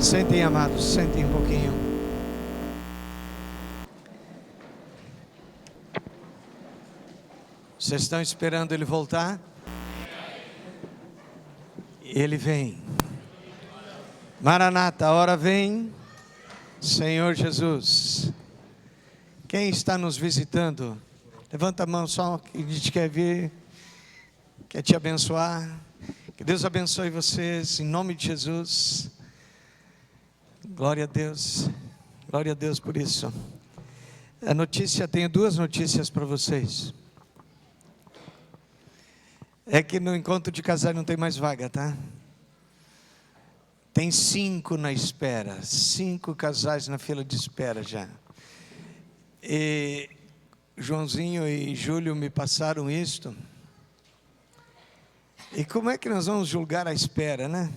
Sentem, amados, sentem um pouquinho. Vocês estão esperando ele voltar? Ele vem. Maranata, a hora vem. Senhor Jesus. Quem está nos visitando? Levanta a mão só, que a gente quer ver, quer te abençoar. Que Deus abençoe vocês, em nome de Jesus. Glória a Deus por isso. Tenho duas notícias para vocês. É que no encontro de casais não tem mais vaga, tá? Tem 5 na espera, 5 casais na fila de espera já. E Joãozinho e Júlio me passaram isto. E como é que nós vamos julgar a espera, né?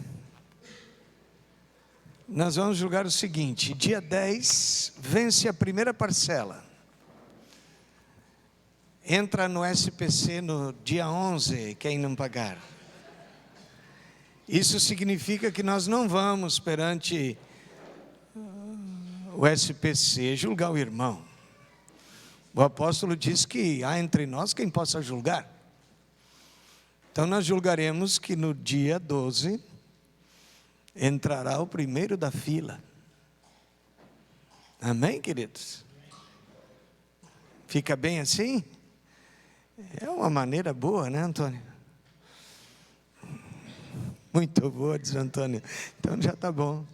Nós vamos julgar o seguinte: dia 10, vence a primeira parcela. Entra no SPC no dia 11, quem não pagar. Isso significa que nós não vamos perante o SPC julgar o irmão. O apóstolo diz que há entre nós quem possa julgar. Então nós julgaremos que no dia 12 entrará o primeiro da fila. Amém, queridos? Fica bem assim? É uma maneira boa, né, Antônio? Muito boa, diz Antônio. Então já está bom.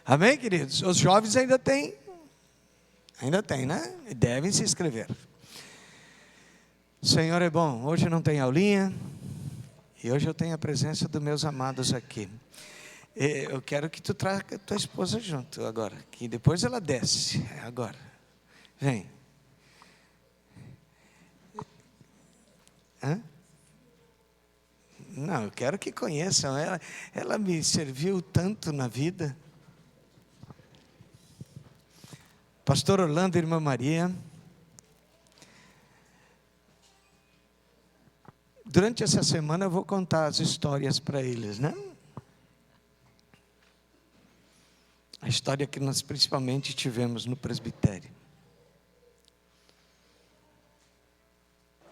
Amém, queridos? Os jovens ainda têm, né? Devem se inscrever. O Senhor é bom. Hoje não tem aulinha. E hoje eu tenho a presença dos meus amados aqui. Eu quero que tu traga tua esposa junto agora. Que depois ela desce. Agora. Vem. Hã? Não, eu quero que conheçam ela. Ela me serviu tanto na vida. Pastor Orlando e Irmã Maria. Durante essa semana eu vou contar as histórias para eles, né? A história que nós principalmente tivemos no presbitério.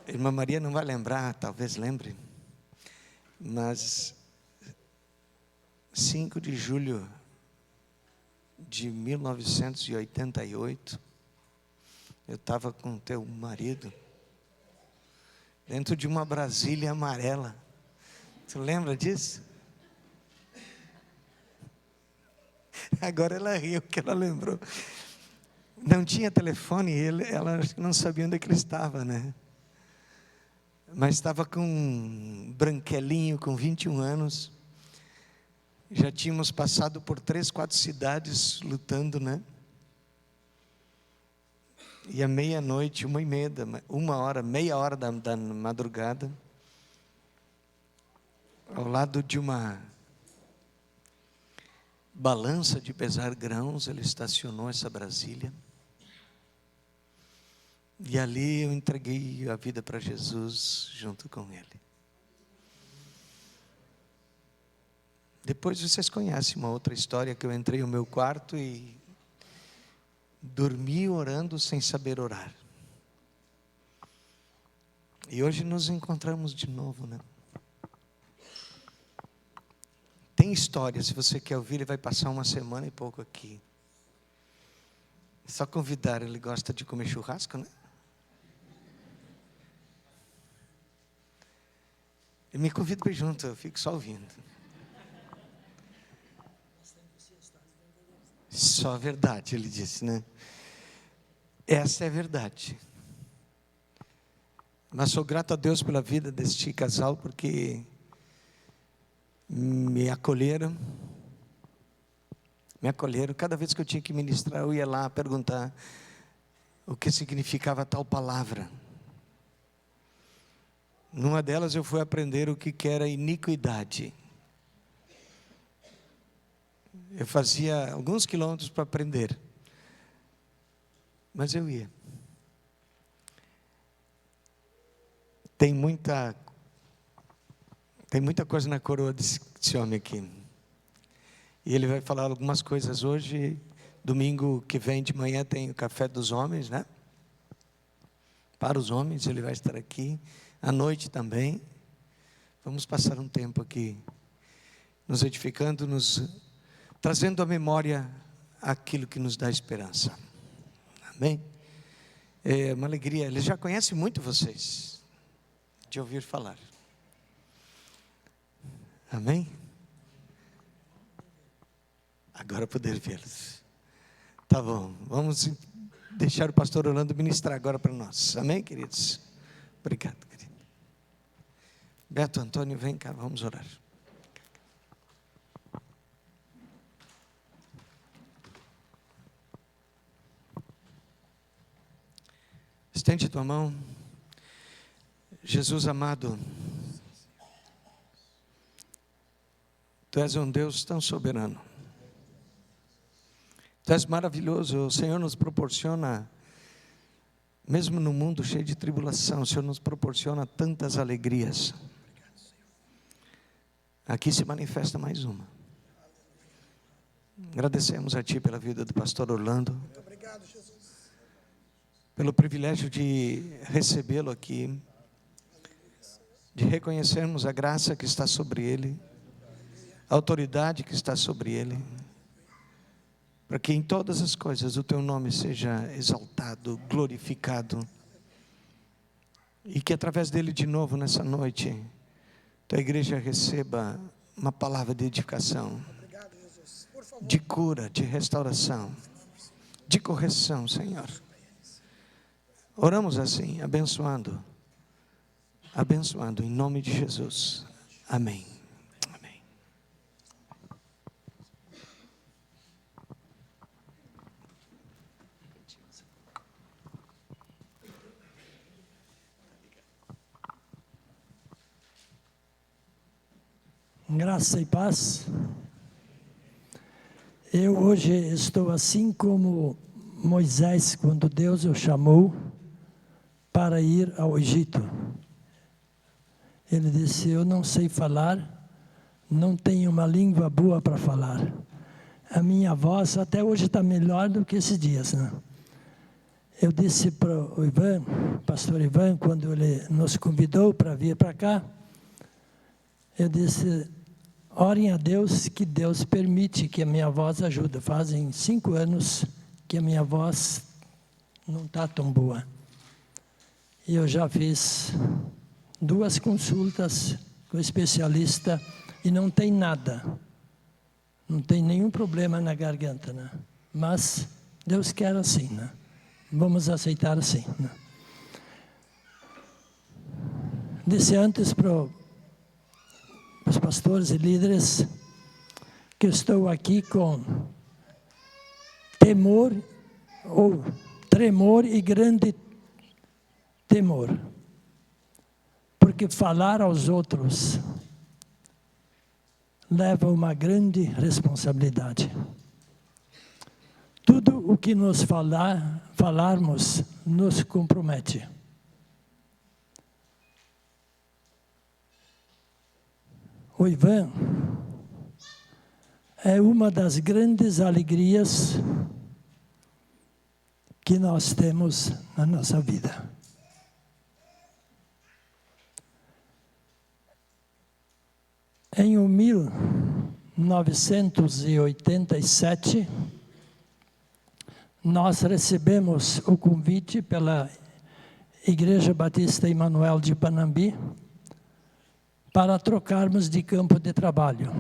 Irmã Maria não vai lembrar, talvez lembre. Mas 5 de julho de 1988, eu estava com teu marido dentro de uma Brasília amarela. Tu lembra disso? Agora ela riu, porque ela lembrou. Não tinha telefone, ela não sabia onde é que ele estava, né? Mas estava com um branquelinho, com 21 anos. Já tínhamos passado por 3, 4 cidades lutando, né? E à meia-noite, 1h30, meia hora da madrugada, ao lado de uma balança de pesar grãos, ele estacionou essa Brasília. E ali eu entreguei a vida para Jesus junto com ele. Depois vocês conhecem uma outra história que eu entrei no meu quarto e dormi orando sem saber orar. E hoje nos encontramos de novo, né? Tem história, se você quer ouvir, ele vai passar uma semana e pouco aqui. É só convidar, ele gosta de comer churrasco, né? Ele me convida para ir junto, eu fico só ouvindo. Só a verdade, ele disse, né? Essa é a verdade. Mas sou grato a Deus pela vida deste casal, porque me acolheram. Cada vez que eu tinha que ministrar, eu ia lá perguntar o que significava tal palavra. Numa delas eu fui aprender o que era iniquidade. Eu fazia alguns quilômetros para aprender. Mas eu ia. Tem muita coisa na coroa desse homem aqui. E ele vai falar algumas coisas hoje. Domingo que vem de manhã tem o café dos homens, né? Para os homens, ele vai estar aqui. À noite também. Vamos passar um tempo aqui, nos edificando, trazendo à memória aquilo que nos dá esperança. Amém? É uma alegria. Ele já conhece muito vocês, de ouvir falar. Amém? Agora poder vê-los. Tá bom, vamos deixar o pastor Orlando ministrar agora para nós. Amém, queridos? Obrigado, querido. Beto Antônio, vem cá, vamos orar. Estende tua mão. Jesus amado, Tu és um Deus tão soberano. Tu és maravilhoso. O Senhor nos proporciona, mesmo no mundo cheio de tribulação, o Senhor nos proporciona tantas alegrias. Aqui se manifesta mais uma. Agradecemos a Ti pela vida do pastor Orlando. Muito obrigado, Jesus. Pelo privilégio de recebê-lo aqui, de reconhecermos a graça que está sobre ele, a autoridade que está sobre ele, para que em todas as coisas o Teu nome seja exaltado, glorificado, e que através dele de novo nessa noite, Tua igreja receba uma palavra de edificação, de cura, de restauração, de correção, Senhor. Oramos assim, abençoando, em nome de Jesus. Amém. Amém. Graça e paz. Eu hoje estou assim como Moisés, quando Deus o chamou para ir ao Egito. Ele disse: eu não sei falar, não tenho uma língua boa para falar. A minha voz até hoje está melhor do que esses dias, né? Eu disse para o Ivan, pastor Ivan, quando ele nos convidou para vir para cá, eu disse: orem a Deus, que Deus permite que a minha voz ajude. Fazem 5 anos que a minha voz não está tão boa. E eu já fiz 2 consultas com o especialista e não tem nada. Não tem nenhum problema na garganta, né? Mas Deus quer assim, né? Vamos aceitar assim, né? Disse antes para os pastores e líderes que estou aqui com temor ou tremor e grande temor, porque falar aos outros leva uma grande responsabilidade. Tudo o que nos falarmos nos compromete. O Ivan é uma das grandes alegrias que nós temos na nossa vida. Em 1987, nós recebemos o convite pela Igreja Batista Emanuel de Panambi para trocarmos de campo de trabalho,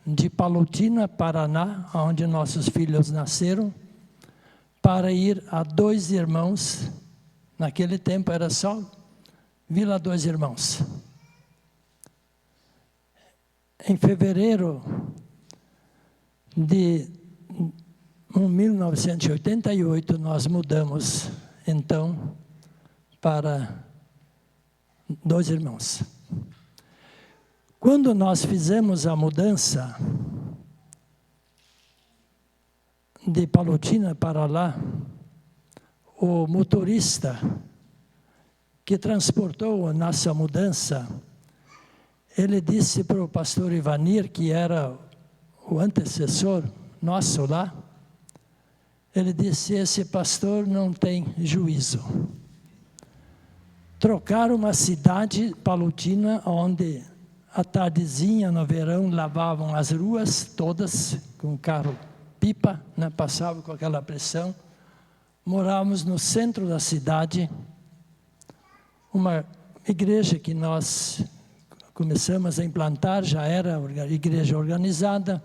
de Palotina, Paraná, onde nossos filhos nasceram, para ir a 2 Irmãos. Naquele tempo era só Vila 2 Irmãos. Em fevereiro de 1988, nós mudamos, então, para 2 Irmãos. Quando nós fizemos a mudança de Palotina para lá, o motorista que transportou a nossa mudança, ele disse para o pastor Ivanir, que era o antecessor nosso lá, ele disse: esse pastor não tem juízo. Trocaram uma cidade palutina, onde à tardezinha, no verão, lavavam as ruas todas com carro-pipa, né? Passavam com aquela pressão. Morávamos no centro da cidade, uma igreja que nós começamos a implantar, já era igreja organizada.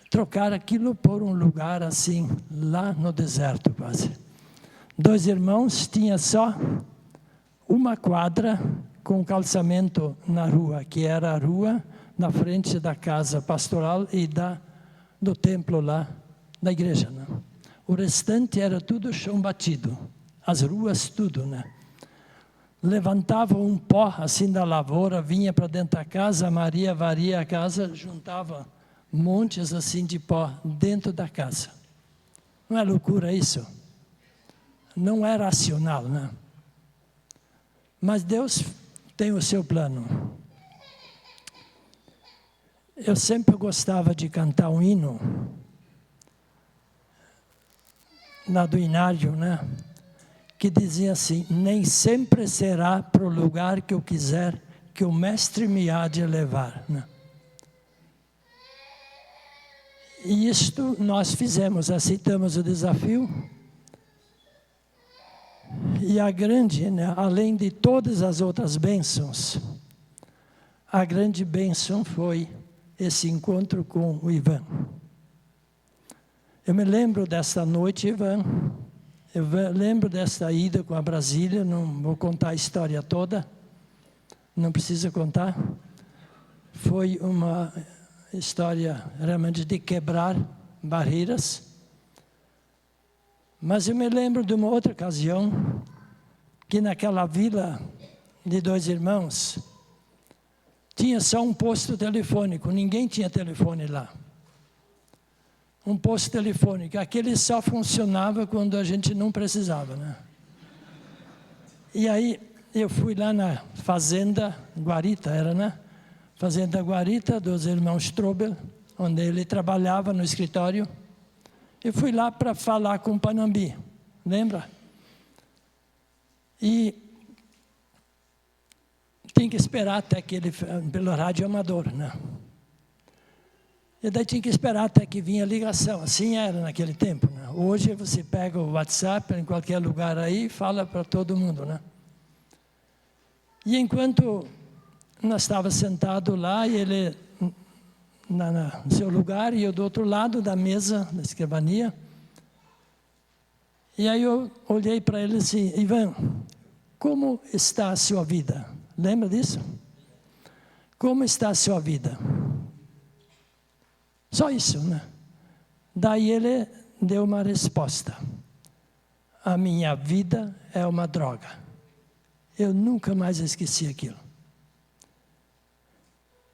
Trocar aquilo por um lugar assim, lá no deserto quase. 2 irmãos tinham só uma quadra com calçamento na rua, que era a rua na frente da casa pastoral e do templo lá, da igreja, né? O restante era tudo chão batido, as ruas tudo, né? Levantavam um pó assim da lavoura, vinha para dentro da casa, Maria varia a casa, juntava montes assim de pó dentro da casa. Não é loucura isso? Não é racional, né? Mas Deus tem o seu plano. Eu sempre gostava de cantar um hino, lá do Inário, né? Que dizia assim: nem sempre será para o lugar que eu quiser que o mestre me há de levar, né? E isto nós fizemos, aceitamos o desafio. E a grande, né, além de todas as outras bênçãos, a grande bênção foi esse encontro com o Ivan. Eu me lembro dessa noite, Ivan. Eu lembro dessa ida com a Brasília, não vou contar a história toda, não precisa contar. Foi uma história realmente de quebrar barreiras. Mas eu me lembro de uma outra ocasião, que naquela vila de 2 irmãos, tinha só um posto telefônico, ninguém tinha telefone lá. Um posto telefônico, aquele só funcionava quando a gente não precisava, né? E aí eu fui lá na fazenda Guarita, era, né? Fazenda Guarita, dos irmãos Strobel, onde ele trabalhava no escritório. Eu fui lá para falar com o Panambi, lembra? E tinha que esperar até que ele, pelo rádio amador, né? E daí tinha que esperar até que vinha a ligação, assim era naquele tempo, né? Hoje você pega o WhatsApp em qualquer lugar aí e fala para todo mundo, né? E enquanto nós estávamos sentados lá, e ele no seu lugar, e eu do outro lado da mesa, da escrivania. E aí eu olhei para ele assim: Ivan, como está a sua vida? Lembra disso? Como está a sua vida? Só isso, né? Daí ele deu uma resposta: a minha vida é uma droga. Eu nunca mais esqueci aquilo.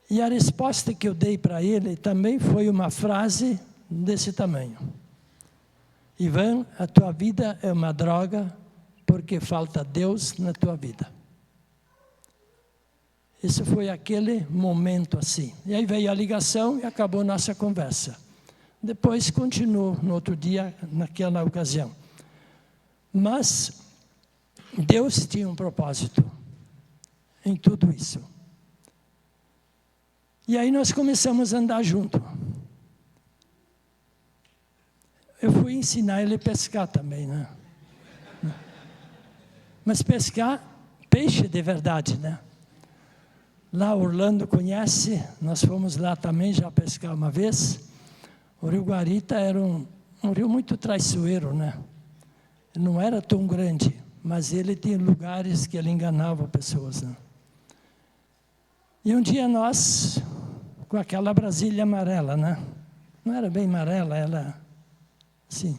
E a resposta que eu dei para ele também foi uma frase desse tamanho: Ivan, a tua vida é uma droga porque falta Deus na tua vida. Isso foi aquele momento assim. E aí veio a ligação e acabou nossa conversa. Depois continuou no outro dia, naquela ocasião. Mas Deus tinha um propósito em tudo isso. E aí nós começamos a andar junto. Eu fui ensinar ele a pescar também, né? Mas pescar peixe de verdade, né? Lá Orlando conhece, nós fomos lá também já pescar uma vez. O Rio Guarita era um rio muito traiçoeiro, né? Não era tão grande, mas ele tinha lugares que ele enganava pessoas, né? E um dia nós, com aquela Brasília amarela, né? Não era bem amarela, era assim.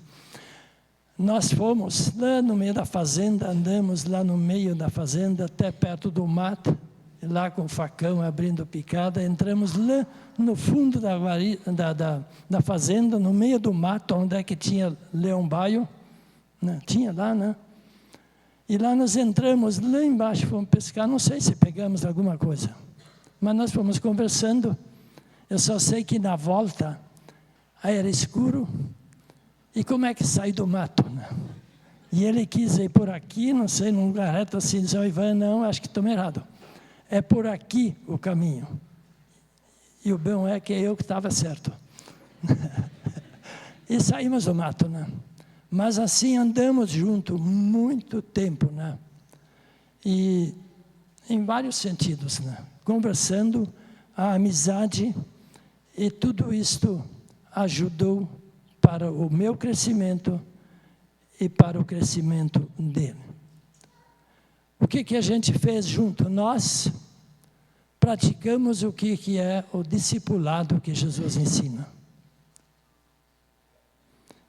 Nós fomos lá no meio da fazenda, andamos lá no meio da fazenda, até perto do mato, lá com o facão abrindo picada, entramos lá no fundo da fazenda, no meio do mato, onde é que tinha leão-baio, né? Tinha lá, né? E lá nós entramos, lá embaixo, fomos pescar, não sei se pegamos alguma coisa. Mas nós fomos conversando, Eu só sei que na volta, aí era escuro, e como é que sai do mato, né? E ele quis ir por aqui, não sei, num lugar reto assim, disse, Ivan, não, acho que estou errado. É por aqui o caminho. E o bom é que eu que estava certo. E saímos do mato, né? Mas assim andamos juntos muito tempo, né? E em vários sentidos, né? Conversando, a amizade, e tudo isto ajudou para o meu crescimento e para o crescimento dele. O que a gente fez junto? Nós praticamos o que é o discipulado que Jesus ensina.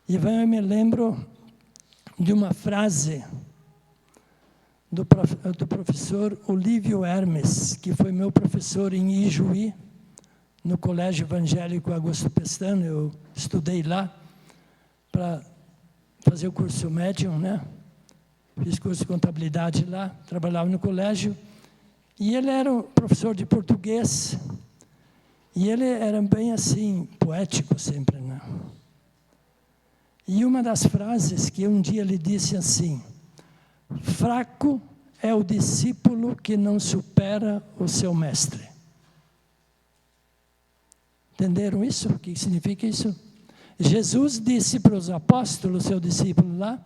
E eu me lembro de uma frase do professor Olívio Hermes, que foi meu professor em Ijuí, no Colégio Evangélico Augusto Pestana. Eu estudei lá para fazer o curso médium, né? Fiz curso de contabilidade lá, trabalhava no colégio. E ele era um professor de português. E ele era bem assim, poético sempre, né? E uma das frases que um dia ele disse assim, fraco é o discípulo que não supera o seu mestre. Entenderam isso? O que significa isso? Jesus disse para os apóstolos, seu discípulo lá,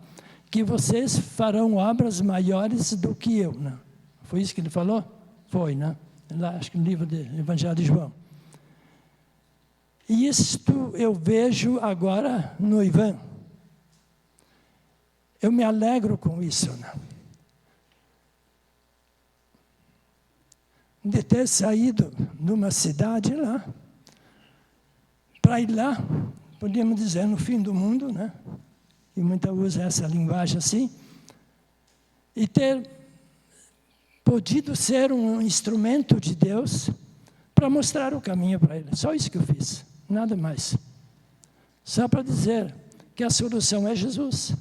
que vocês farão obras maiores do que eu. Né? Foi isso que ele falou? Foi, né? Lá, acho que no livro do Evangelho de João. E isto eu vejo agora no Ivan. Eu me alegro com isso, né? De ter saído de uma cidade lá, para ir lá, podíamos dizer, no fim do mundo, né? E muita usa essa linguagem assim, e ter podido ser um instrumento de Deus para mostrar o caminho para ele. Só isso que eu fiz, nada mais. Só para dizer que a solução é Jesus.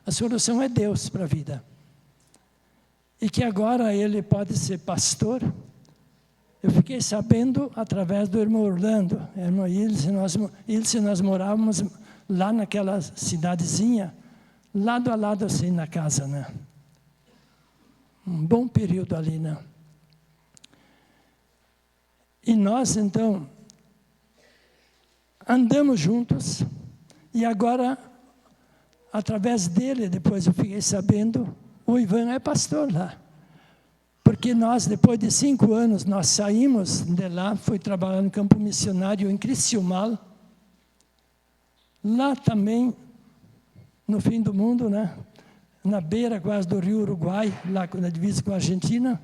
A solução é Deus para a vida. E que agora ele pode ser pastor. Eu fiquei sabendo através do irmão Orlando, irmão Ilse, nós morávamos lá naquela cidadezinha, lado a lado assim na casa, né? Um bom período ali, né? E nós, então, andamos juntos, e agora, através dele, depois eu fiquei sabendo, o Ivan é pastor lá. Porque nós, depois de 5 anos, nós saímos de lá, fui trabalhar no campo missionário em Criciúmal. Lá também, no fim do mundo, né? Na beira quase do rio Uruguai, lá na divisa com a Argentina.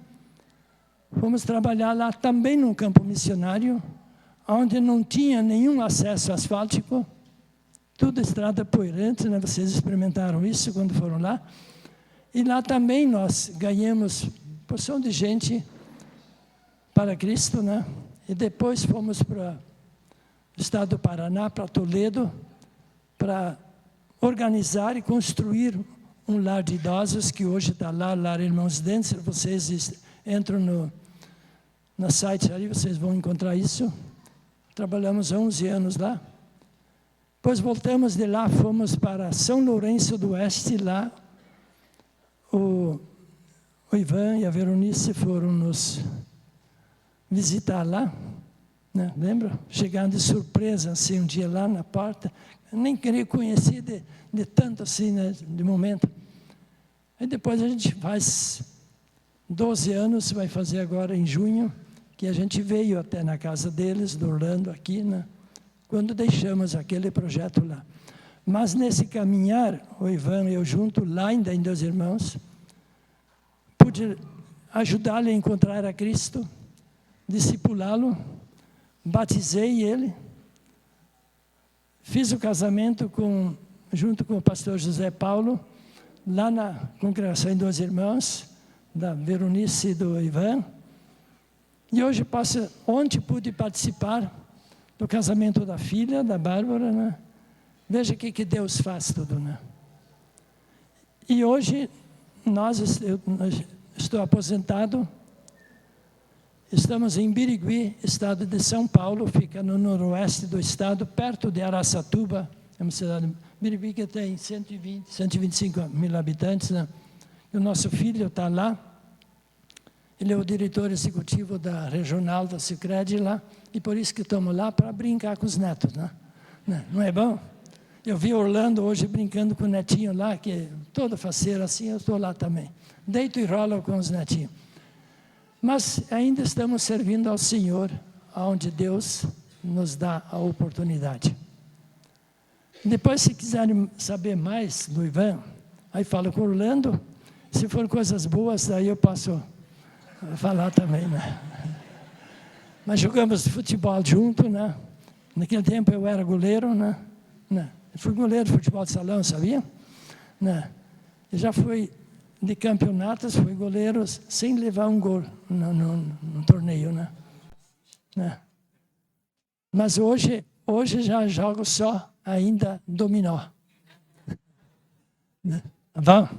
Fomos trabalhar lá também num campo missionário, onde não tinha nenhum acesso asfáltico, tudo estrada poeirante, né? Vocês experimentaram isso quando foram lá. E lá também nós ganhamos porção de gente para Cristo, né? E depois fomos para o estado do Paraná, para Toledo, para organizar e construir um lar de idosos, que hoje está lá, Lar Irmãos Dentes. Vocês entram no site ali, vocês vão encontrar isso. Trabalhamos 11 anos lá. Depois voltamos de lá, fomos para São Lourenço do Oeste, lá o Ivan e a Veronice foram nos visitar lá, né? Lembra? Chegando de surpresa, assim, um dia lá na porta, eu nem queria conhecer de tanto assim, né, de momento. Aí depois a gente faz 12 anos, vai fazer agora em junho, que a gente veio até na casa deles, do Orlando, aqui, né? Quando deixamos aquele projeto lá. Mas nesse caminhar, o Ivan e eu junto, lá ainda em Dois Irmãos, pude ajudá-lo a encontrar a Cristo, discipulá-lo, batizei ele, fiz o casamento junto com o pastor José Paulo, lá na congregação em Dois Irmãos, da Veronice e do Ivan. E hoje, ontem pude participar do casamento da filha, da Bárbara, né? Veja o que Deus faz tudo, né? E hoje, eu estou aposentado, Estamos em Birigui, estado de São Paulo, fica no noroeste do estado, perto de Araçatuba, é uma cidade, Birigui que tem 125 mil habitantes, né? E o nosso filho está lá, ele é o diretor executivo da regional da Sicredi lá, e por isso que estamos lá para brincar com os netos, né? Não é bom? Eu vi Orlando hoje brincando com o netinho lá, que é todo faceiro assim, eu estou lá também. Deito e rolo com os netinhos. Mas ainda estamos servindo ao Senhor, onde Deus nos dá a oportunidade. Depois, se quiserem saber mais do Ivan, aí falo com o Orlando. Se for coisas boas, aí eu posso falar também, né? Mas jogamos futebol junto, né? Naquele tempo eu era goleiro, né? Eu fui goleiro de futebol de salão, sabia? Né? Eu já fui de campeonatos, fui goleiro sem levar um gol no torneio, né? Mas hoje já jogo só ainda dominó. Vamos?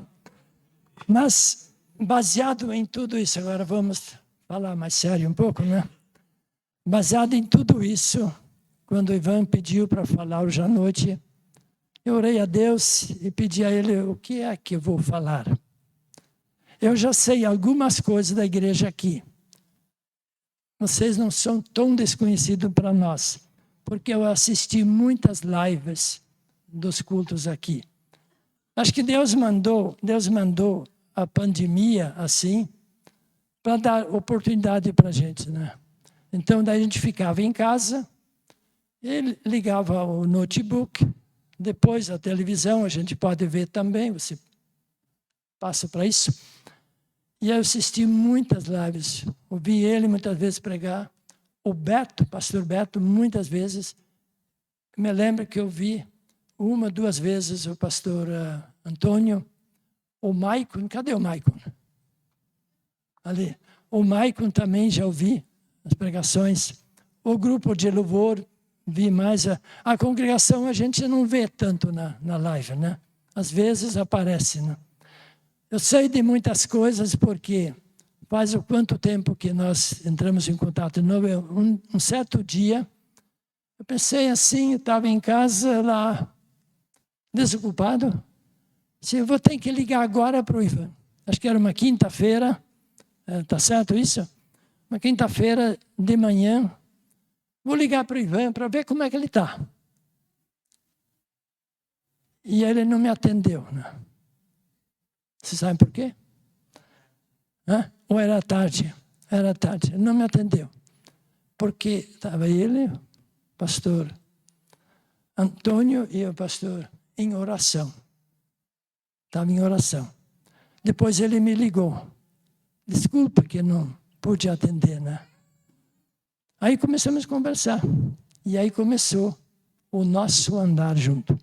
Mas, baseado em tudo isso, agora vamos falar mais sério um pouco, né? Baseado em tudo isso, quando o Ivan pediu para falar hoje à noite, eu orei a Deus e pedi a Ele, o que é que eu vou falar? Eu já sei algumas coisas da igreja aqui. Vocês não são tão desconhecidos para nós, porque eu assisti muitas lives dos cultos aqui. Acho que Deus mandou a pandemia assim, para dar oportunidade para a gente, né? Então, daí a gente ficava em casa, ele ligava o notebook, depois a televisão, a gente pode ver também, você passa para isso. E eu assisti muitas lives, ouvi ele muitas vezes pregar, o Beto, pastor Beto, muitas vezes. Me lembro que eu vi 1, 2 vezes o pastor Antônio, o Maicon, cadê o Maicon? Ali. O Maicon também já ouvi as pregações. O grupo de louvor, vi mais. A congregação a gente não vê tanto na live, né? Às vezes aparece, né? Eu sei de muitas coisas porque faz o quanto tempo que nós entramos em contato. Um certo dia, eu pensei assim, eu estava em casa lá, desocupado. Se eu vou ter que ligar agora para o Ivan. Acho que era uma quinta-feira, tá certo isso? Uma quinta-feira de manhã, vou ligar para o Ivan para ver como é que ele está. E ele não me atendeu, né? Você sabe por quê? Ou era tarde? Era tarde, ele não me atendeu. Porque estava ele, o pastor Antônio e o pastor em oração. Estava em oração. Depois ele me ligou. Desculpa que não pude atender, né? Aí começamos a conversar. E aí começou o nosso andar junto.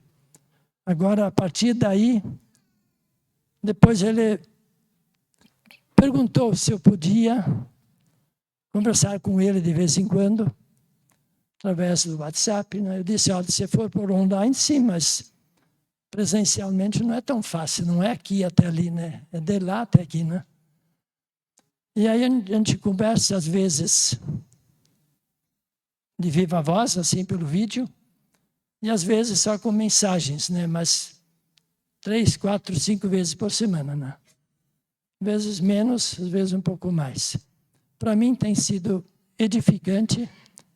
Agora, a partir daí, depois ele perguntou se eu podia conversar com ele de vez em quando, através do WhatsApp, né? Eu disse, olha, se for por online, sim, mas presencialmente não é tão fácil, não é aqui até ali, né? É de lá até aqui, né? E aí a gente conversa, às vezes, de viva voz, assim, pelo vídeo, e às vezes só com mensagens, né? Mas 3, 4, 5 vezes por semana, né? Às vezes menos, às vezes um pouco mais. Para mim tem sido edificante,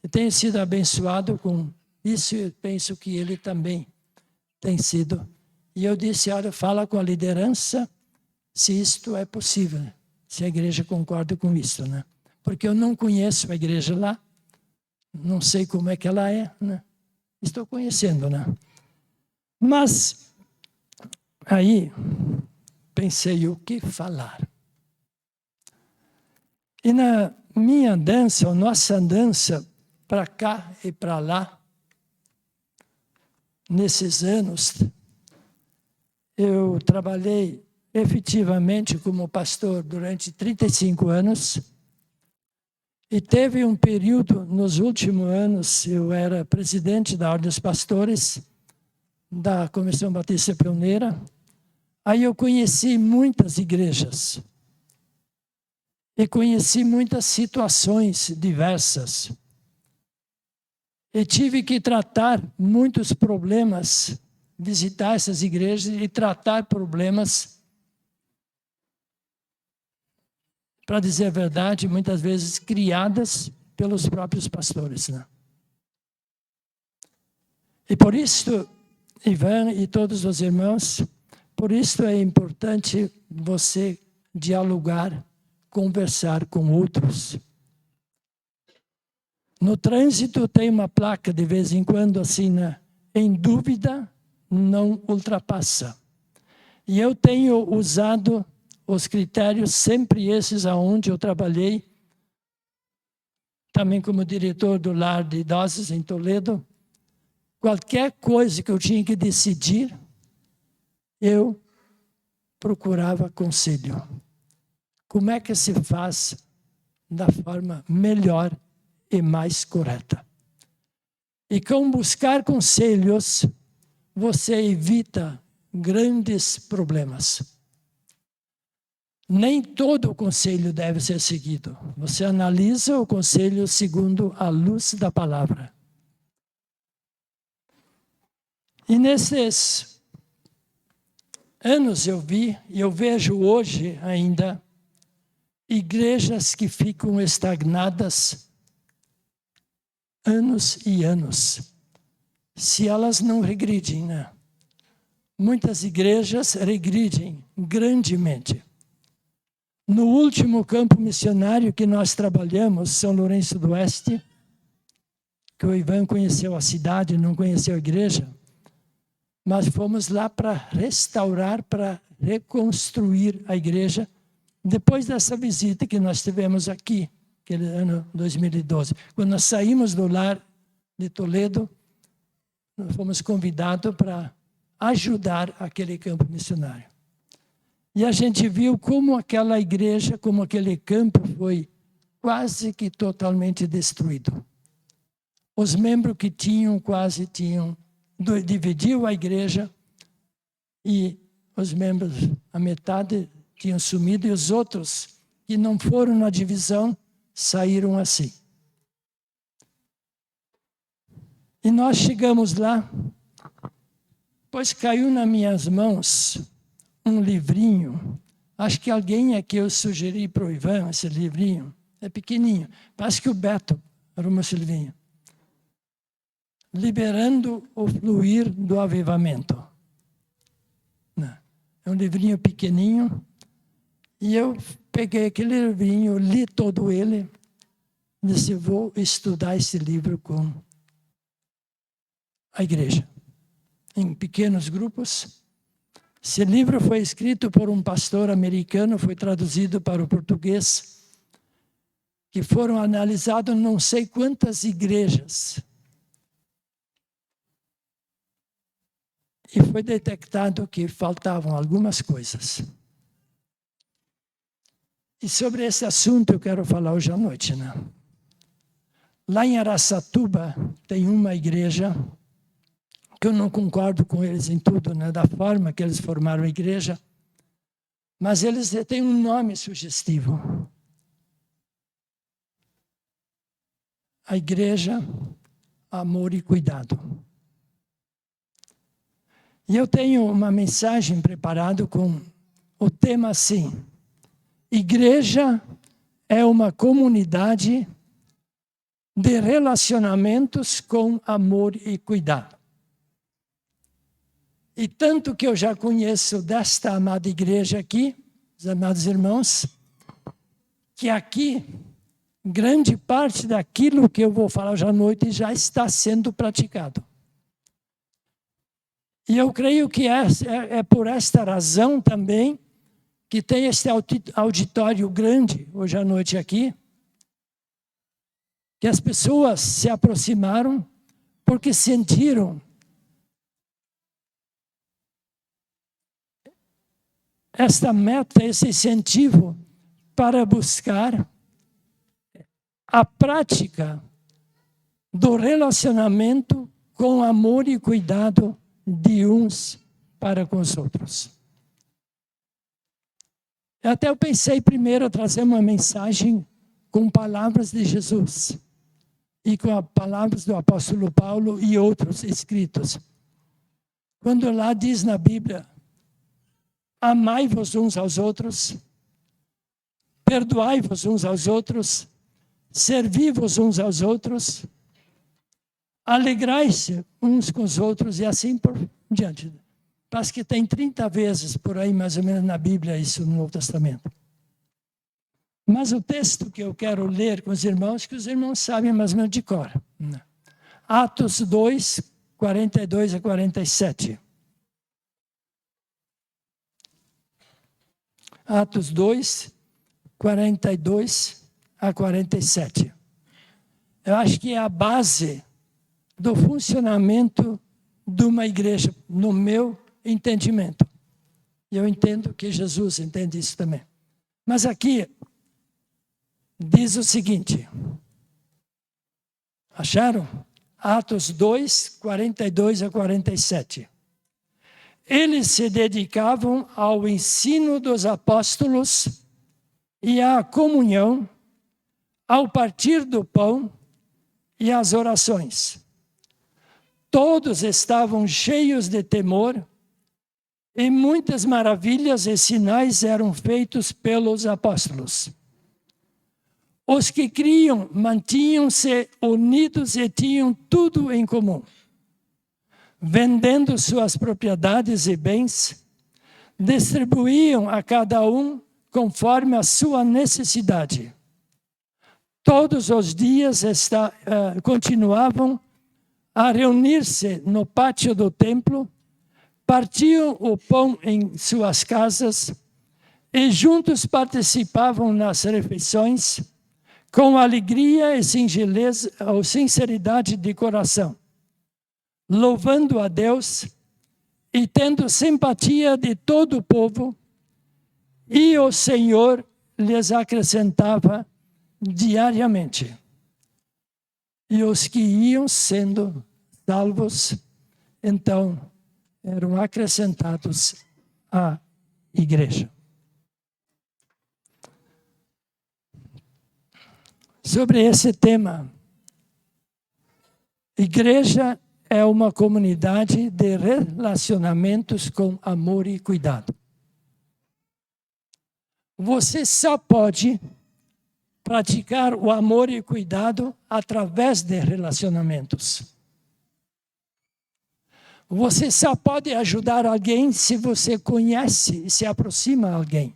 eu tenho sido abençoado com isso, e penso que ele também tem sido. E eu disse, olha, fala com a liderança se isto é possível, se a igreja concorda com isso, né? Porque eu não conheço a igreja lá, não sei como é que ela é, né? Estou conhecendo, né? Mas aí pensei o que falar. E na minha andança, ou nossa andança para cá e para lá, nesses anos, eu trabalhei efetivamente como pastor durante 35 anos. E teve um período, nos últimos anos, eu era presidente da Ordem dos Pastores, da Comissão Batista Pioneira. Aí eu conheci muitas igrejas. E conheci muitas situações diversas. E tive que tratar muitos problemas, visitar essas igrejas e tratar problemas, para dizer a verdade, muitas vezes criadas pelos próprios pastores, né? E por isso, Ivan e todos os irmãos, por isso é importante você dialogar, conversar com outros. No trânsito tem uma placa de vez em quando assim, né? Em dúvida, não ultrapassa. E eu tenho usado os critérios sempre esses aonde eu trabalhei, também como diretor do lar de idosos em Toledo. Qualquer coisa que eu tinha que decidir, eu procurava conselho. Como é que se faz da forma melhor e mais correta? E com buscar conselhos, você evita grandes problemas. Nem todo o conselho deve ser seguido. Você analisa o conselho segundo a luz da palavra. E nesses anos eu vi, e eu vejo hoje ainda, igrejas que ficam estagnadas anos e anos, se elas não regridem, né? Muitas igrejas regridem grandemente. No último campo missionário que nós trabalhamos, São Lourenço do Oeste, que o Ivan conheceu a cidade, não conheceu a igreja, mas fomos lá para restaurar, para reconstruir a igreja, depois dessa visita que nós tivemos aqui, aquele ano 2012. Quando nós saímos do lar de Toledo, nós fomos convidados para ajudar aquele campo missionário. E a gente viu como aquela igreja, como aquele campo foi quase que totalmente destruído. Os membros que tinham, quase tinham, dividiu a igreja e os membros, a metade tinham sumido e os outros que não foram na divisão saíram assim. E nós chegamos lá, pois caiu nas minhas mãos um livrinho. Acho que alguém aqui eu sugeri para o Ivan esse livrinho. É pequenininho. Parece que o Beto arrumou esse livrinho. Liberando o fluir do avivamento. É um livrinho pequenininho. E eu peguei aquele livrinho, li todo ele. E disse, vou estudar esse livro com a igreja. Em pequenos grupos. Esse livro foi escrito por um pastor americano, foi traduzido para o português, que foram analisadas não sei quantas igrejas. E foi detectado que faltavam algumas coisas. E sobre esse assunto eu quero falar hoje à noite, né? Lá em Araçatuba tem uma igreja que eu não concordo com eles em tudo, né, da forma que eles formaram a igreja, mas eles têm um nome sugestivo. A igreja, amor e cuidado. E eu tenho uma mensagem preparada com o tema assim: igreja é uma comunidade de relacionamentos com amor e cuidado. E tanto que eu já conheço desta amada igreja aqui, os amados irmãos, que aqui, grande parte daquilo que eu vou falar hoje à noite já está sendo praticado. E eu creio que é por esta razão também que tem este auditório grande hoje à noite aqui, que as pessoas se aproximaram porque sentiram esta meta, esse incentivo para buscar a prática do relacionamento com amor e cuidado de uns para com os outros. Até eu pensei primeiro trazer uma mensagem com palavras de Jesus e com as palavras do apóstolo Paulo e outros escritos. Quando lá diz na Bíblia, amai-vos uns aos outros, perdoai-vos uns aos outros, servi-vos uns aos outros, alegrai-se uns com os outros e assim por diante. Parece que tem 30 vezes por aí, mais ou menos, na Bíblia, isso no Novo Testamento. Mas o texto que eu quero ler com os irmãos, que os irmãos sabem mais ou menos de cor. Atos 2, 42 a 47. Atos 2, 42 a 47. Eu acho que é a base do funcionamento de uma igreja, no meu entendimento. E eu entendo que Jesus entende isso também. Mas aqui diz o seguinte. Acharam? Atos 2, 42 a 47. Eles se dedicavam ao ensino dos apóstolos e à comunhão, ao partir do pão e às orações. Todos estavam cheios de temor e muitas maravilhas e sinais eram feitos pelos apóstolos. Os que criam mantinham-se unidos e tinham tudo em comum. Vendendo suas propriedades e bens, distribuíam a cada um conforme a sua necessidade. Todos os dias continuavam a reunir-se no pátio do templo, partiam o pão em suas casas e juntos participavam nas refeições com alegria e singeleza ou sinceridade de coração, louvando a Deus e tendo simpatia de todo o povo, e o Senhor lhes acrescentava diariamente. E os que iam sendo salvos, então, eram acrescentados à igreja. Sobre esse tema, igreja é uma comunidade de relacionamentos com amor e cuidado. Você só pode praticar o amor e cuidado através de relacionamentos. Você só pode ajudar alguém se você conhece e se aproxima a alguém.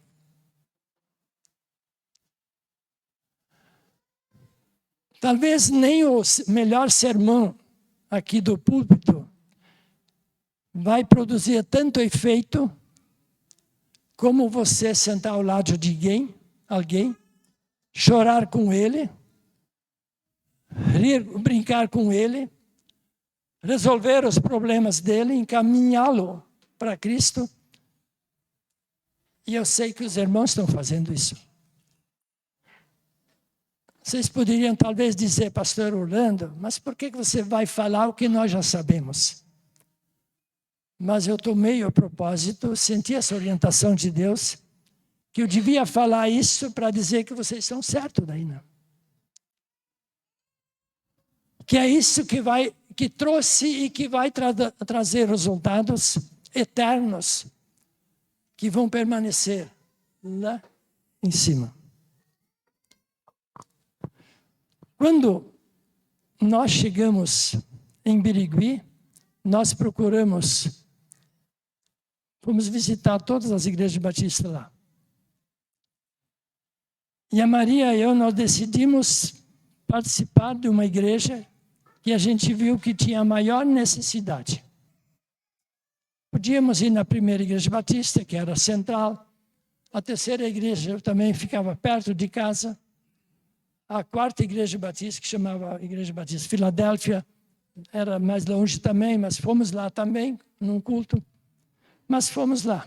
Talvez nem o melhor sermão aqui do púlpito vai produzir tanto efeito como você sentar ao lado de alguém, chorar com ele, rir, brincar com ele, resolver os problemas dele, encaminhá-lo para Cristo. E eu sei que os irmãos estão fazendo isso. Vocês poderiam talvez dizer, pastor Orlando, mas por que você vai falar o que nós já sabemos? Mas eu tomei o propósito, senti essa orientação de Deus, que eu devia falar isso para dizer que vocês estão certos daí, não? Que é isso que trouxe e que vai trazer resultados eternos, que vão permanecer lá em cima. Quando nós chegamos em Birigui, nós fomos visitar todas as igrejas batistas lá. E a Maria e eu, nós decidimos participar de uma igreja que a gente viu que tinha a maior necessidade. Podíamos ir na primeira igreja batista, que era central. A terceira igreja também ficava perto de casa. A quarta igreja batista, que chamava Igreja Batista Filadélfia, era mais longe também, mas fomos lá também, num culto. Mas fomos lá.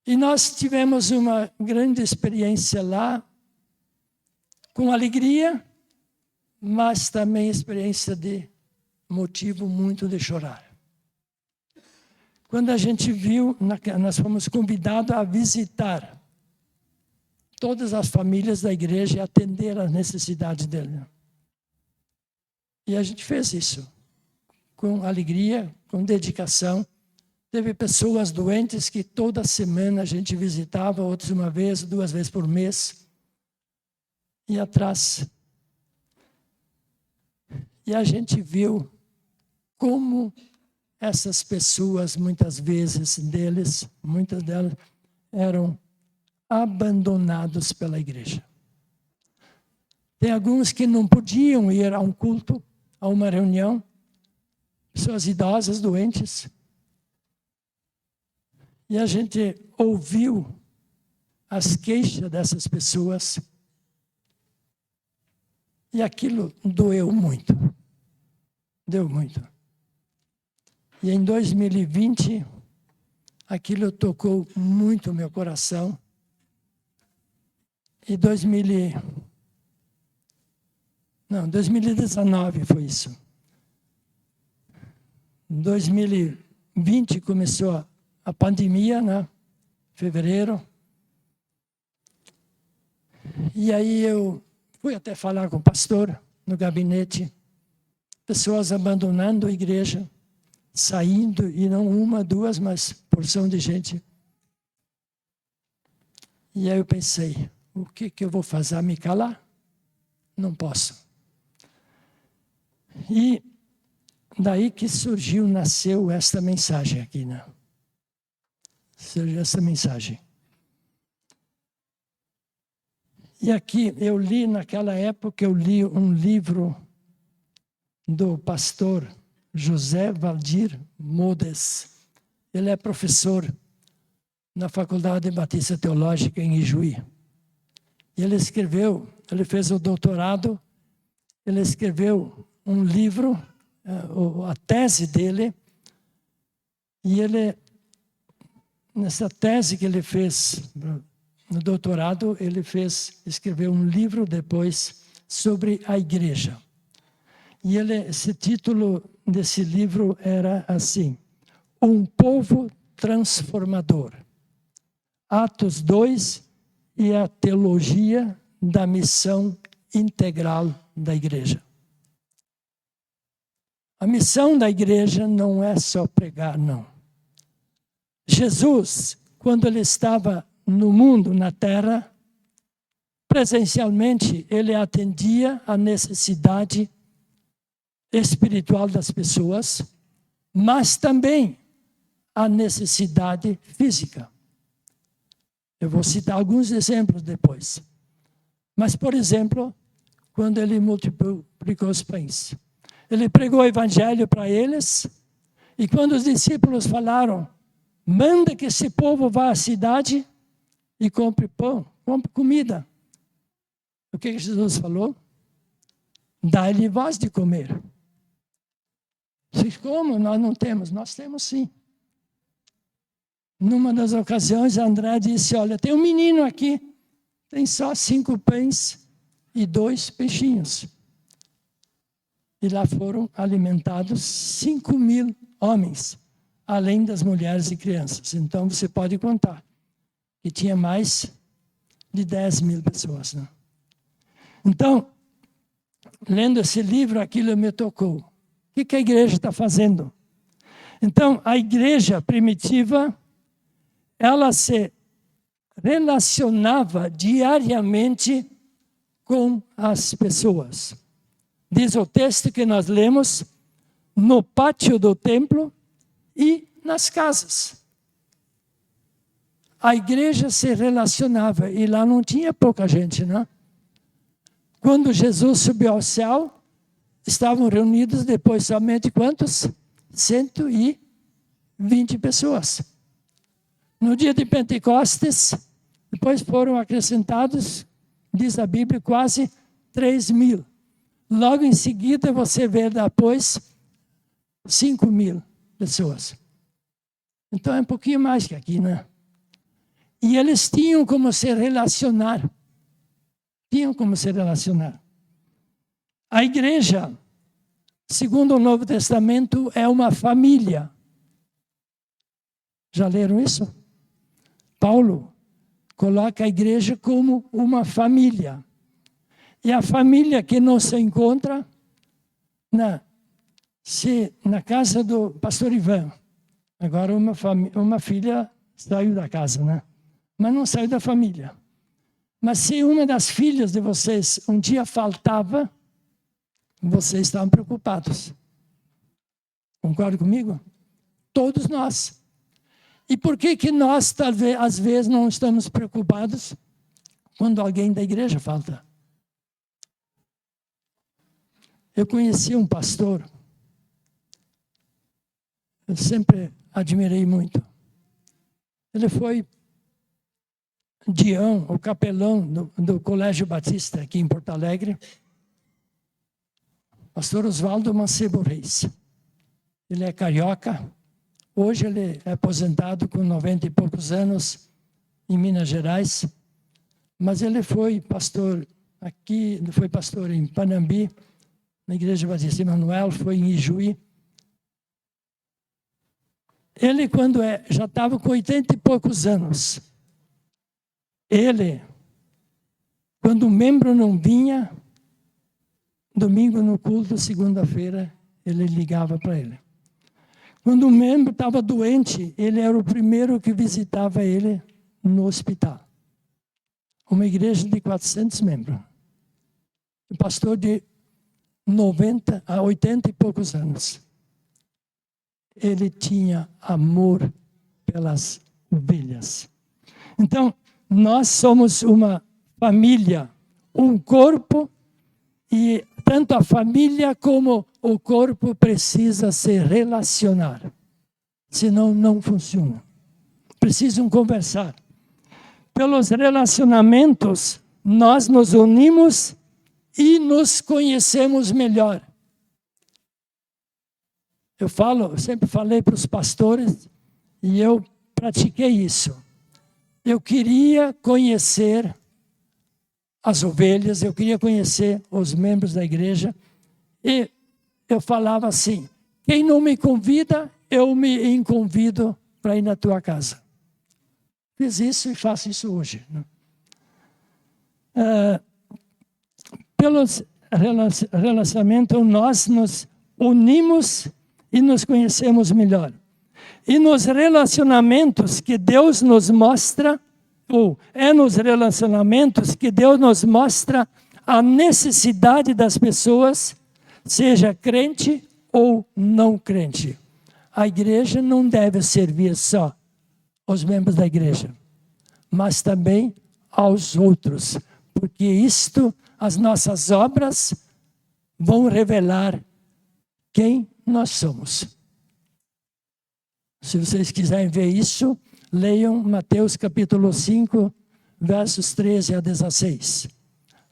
E nós tivemos uma grande experiência lá, com alegria, mas também experiência de motivo muito de chorar. quando a gente viu, nós fomos convidados a visitar todas as famílias da igreja e atender às necessidades dele. E a gente fez isso com alegria, com dedicação. Teve pessoas doentes que toda semana a gente visitava, outras uma vez, 2 vezes por mês. E atrás. E a gente viu como essas pessoas, muitas delas, eram abandonados pela igreja. Tem alguns que não podiam ir a um culto, a uma reunião, pessoas idosas, doentes. E a gente ouviu as queixas dessas pessoas. E aquilo doeu muito. Deu muito. E em 2020, aquilo tocou muito o meu coração. E 2019 foi isso. Em 2020 começou a pandemia, né? Fevereiro. E aí eu fui até falar com o pastor no gabinete. Pessoas abandonando a igreja, saindo, e não 1, 2, mas porção de gente. E aí eu pensei, o que eu vou fazer? Me calar? Não posso. E daí que nasceu esta mensagem aqui, né? Surgiu essa mensagem. E aqui eu li, naquela época, um livro do pastor José Valdir Modes. Ele é professor na Faculdade Batista Teológica em Ijuí. E ele fez o doutorado, ele escreveu um livro, a tese dele, e nessa tese que ele fez no doutorado, escreveu um livro depois sobre a igreja. E esse título desse livro era assim: Um Povo Transformador. Atos 2 e a teologia da missão integral da igreja. A missão da igreja não é só pregar, não. Jesus, quando ele estava no mundo, na terra, presencialmente, ele atendia a necessidade espiritual das pessoas, mas também a necessidade física. Eu vou citar alguns exemplos depois. Mas, por exemplo, quando ele multiplicou os pães, ele pregou o evangelho para eles, e quando os discípulos falaram, manda que esse povo vá à cidade e compre pão, compre comida. O que Jesus falou? Dá-lhe voz de comer. Vocês como? Nós não temos. Nós temos sim. Numa das ocasiões, André disse, olha, tem um menino aqui, tem só 5 pães e 2 peixinhos. E lá foram alimentados 5.000 homens, além das mulheres e crianças. Então, você pode contar que tinha mais de 10.000 pessoas. Né? Então, lendo esse livro, aquilo me tocou. O que a igreja está fazendo? Então, a igreja primitiva, ela se relacionava diariamente com as pessoas. Diz o texto que nós lemos, no pátio do templo e nas casas. A igreja se relacionava, e lá não tinha pouca gente, né? Quando Jesus subiu ao céu, estavam reunidos depois somente quantos? 120 pessoas. No dia de Pentecostes, depois foram acrescentados, diz a Bíblia, quase 3.000. Logo em seguida, você vê depois 5.000 pessoas. Então, é um pouquinho mais que aqui, né? E eles tinham como se relacionar. A igreja, segundo o Novo Testamento, é uma família. Já leram isso? Paulo coloca a igreja como uma família. E a família que não se encontra na casa do pastor Ivan. Agora uma filha saiu da casa, né? Mas não saiu da família. Mas se uma das filhas de vocês um dia faltava, vocês estavam preocupados. Concorda comigo? Todos nós. E por que nós, talvez, às vezes, não estamos preocupados quando alguém da igreja falta? Eu conheci um pastor, eu sempre admirei muito. Ele foi dião, o capelão do Colégio Batista, aqui em Porto Alegre. Pastor Oswaldo Mancebo Reis. Ele é carioca. Hoje ele é aposentado com 90 e poucos anos em Minas Gerais. Mas ele foi pastor aqui, ele foi pastor em Panambi, na Igreja Batista Emanuel, foi em Ijuí. Ele, quando já estava com 80 e poucos anos, ele, quando o membro não vinha, domingo no culto, segunda-feira, ele ligava para ele. Quando o membro estava doente, ele era o primeiro que visitava ele no hospital. Uma igreja de 400 membros. Um pastor de 90 a 80 e poucos anos. Ele tinha amor pelas ovelhas. Então, nós somos uma família, um corpo, e tanto a família como o corpo precisa se relacionar. Senão não funciona. Precisam conversar. Pelos relacionamentos, nós nos unimos e nos conhecemos melhor. Eu sempre falei para os pastores, e eu pratiquei isso. Eu queria conhecer as ovelhas, eu queria conhecer os membros da igreja, e eu falava assim: quem não me convida, eu me convido para ir na tua casa. Fiz isso e faço isso hoje. Pelos relacionamentos, nós nos unimos e nos conhecemos melhor. E nos relacionamentos que Deus nos mostra, ou é nos relacionamentos que Deus nos mostra a necessidade das pessoas, seja crente ou não crente. A igreja não deve servir só aos membros da igreja, mas também aos outros, porque as nossas obras vão revelar quem nós somos. Se vocês quiserem ver isso, leiam Mateus capítulo 5, versos 13 a 16.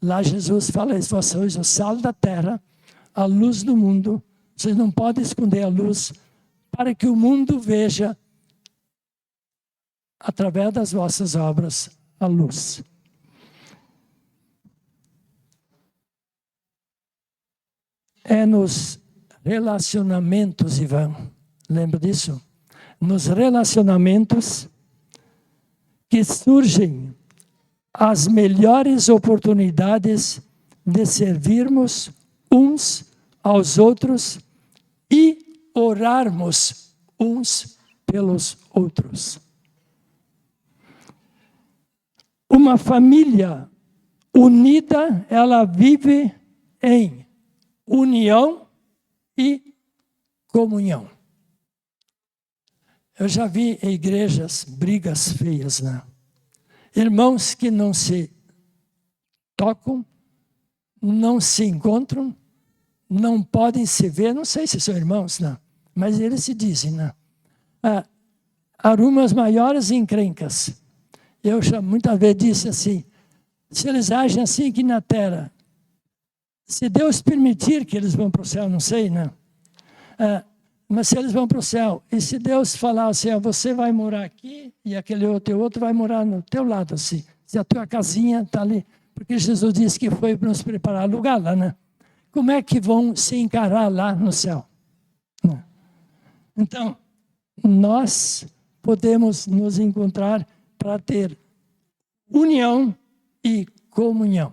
Lá Jesus fala: vós sois o sal da terra, a luz do mundo. Vocês não podem esconder a luz, para que o mundo veja, através das vossas obras, a luz. É nos relacionamentos, Ivan, lembra disso? Nos relacionamentos que surgem as melhores oportunidades de servirmos uns aos outros e orarmos uns pelos outros. Uma família unida, ela vive em união e comunhão. Eu já vi em igrejas brigas feias, né? Irmãos que não se tocam, não se encontram, não podem se ver, não sei se são irmãos, né? Mas eles se dizem, né? Arrumam as maiores encrencas. Eu já muitas vezes disse assim: se eles agem assim aqui na terra, se Deus permitir que eles vão para o céu, não sei, né? Mas se eles vão para o céu, e se Deus falar assim: você vai morar aqui, e aquele outro vai morar no teu lado, assim. Se a tua casinha está ali, porque Jesus disse que foi para nos preparar lugar lá, né? Como é que vão se encarar lá no céu? Então, nós podemos nos encontrar para ter união e comunhão.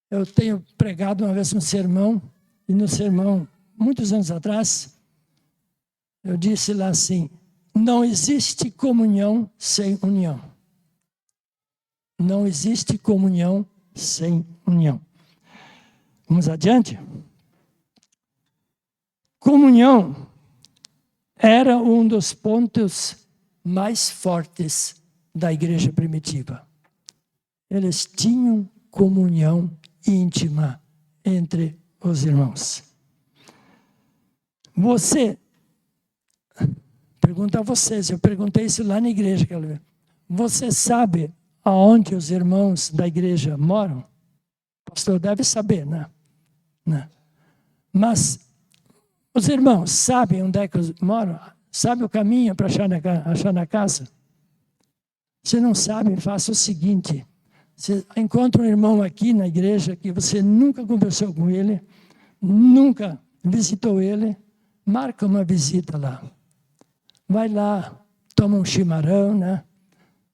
Eu tenho pregado uma vez um sermão, e no sermão, muitos anos atrás, eu disse lá assim: não existe comunhão sem união. Não existe comunhão sem união. Vamos adiante? Comunhão era um dos pontos mais fortes da igreja primitiva. Eles tinham comunhão íntima entre os irmãos. Pergunto a vocês, eu perguntei isso lá na igreja. Você sabe aonde os irmãos da igreja moram? O pastor deve saber, né? Mas os irmãos sabem onde é que moram? Sabe o caminho para achar na casa? Se não sabem, faça o seguinte: você encontra um irmão aqui na igreja que você nunca conversou com ele, nunca visitou ele, marca uma visita lá. Vai lá, toma um chimarrão, né?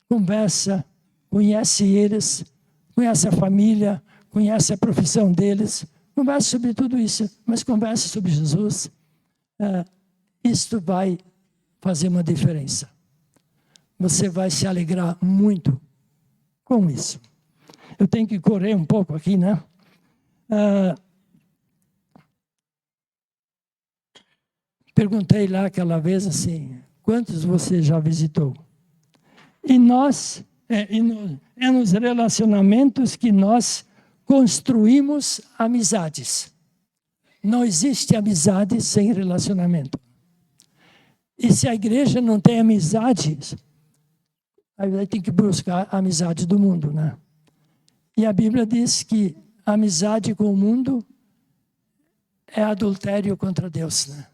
Conversa, conhece eles, conhece a família, conhece a profissão deles, conversa sobre tudo isso, mas conversa sobre Jesus. Isto vai fazer uma diferença. Você vai se alegrar muito com isso. Eu tenho que correr um pouco aqui, né? Perguntei lá aquela vez assim: quantos você já visitou? E é nos relacionamentos que nós construímos amizades. Não existe amizade sem relacionamento. E se a igreja não tem amizades, aí tem que buscar a amizade do mundo, né? E a Bíblia diz que a amizade com o mundo é adultério contra Deus, né?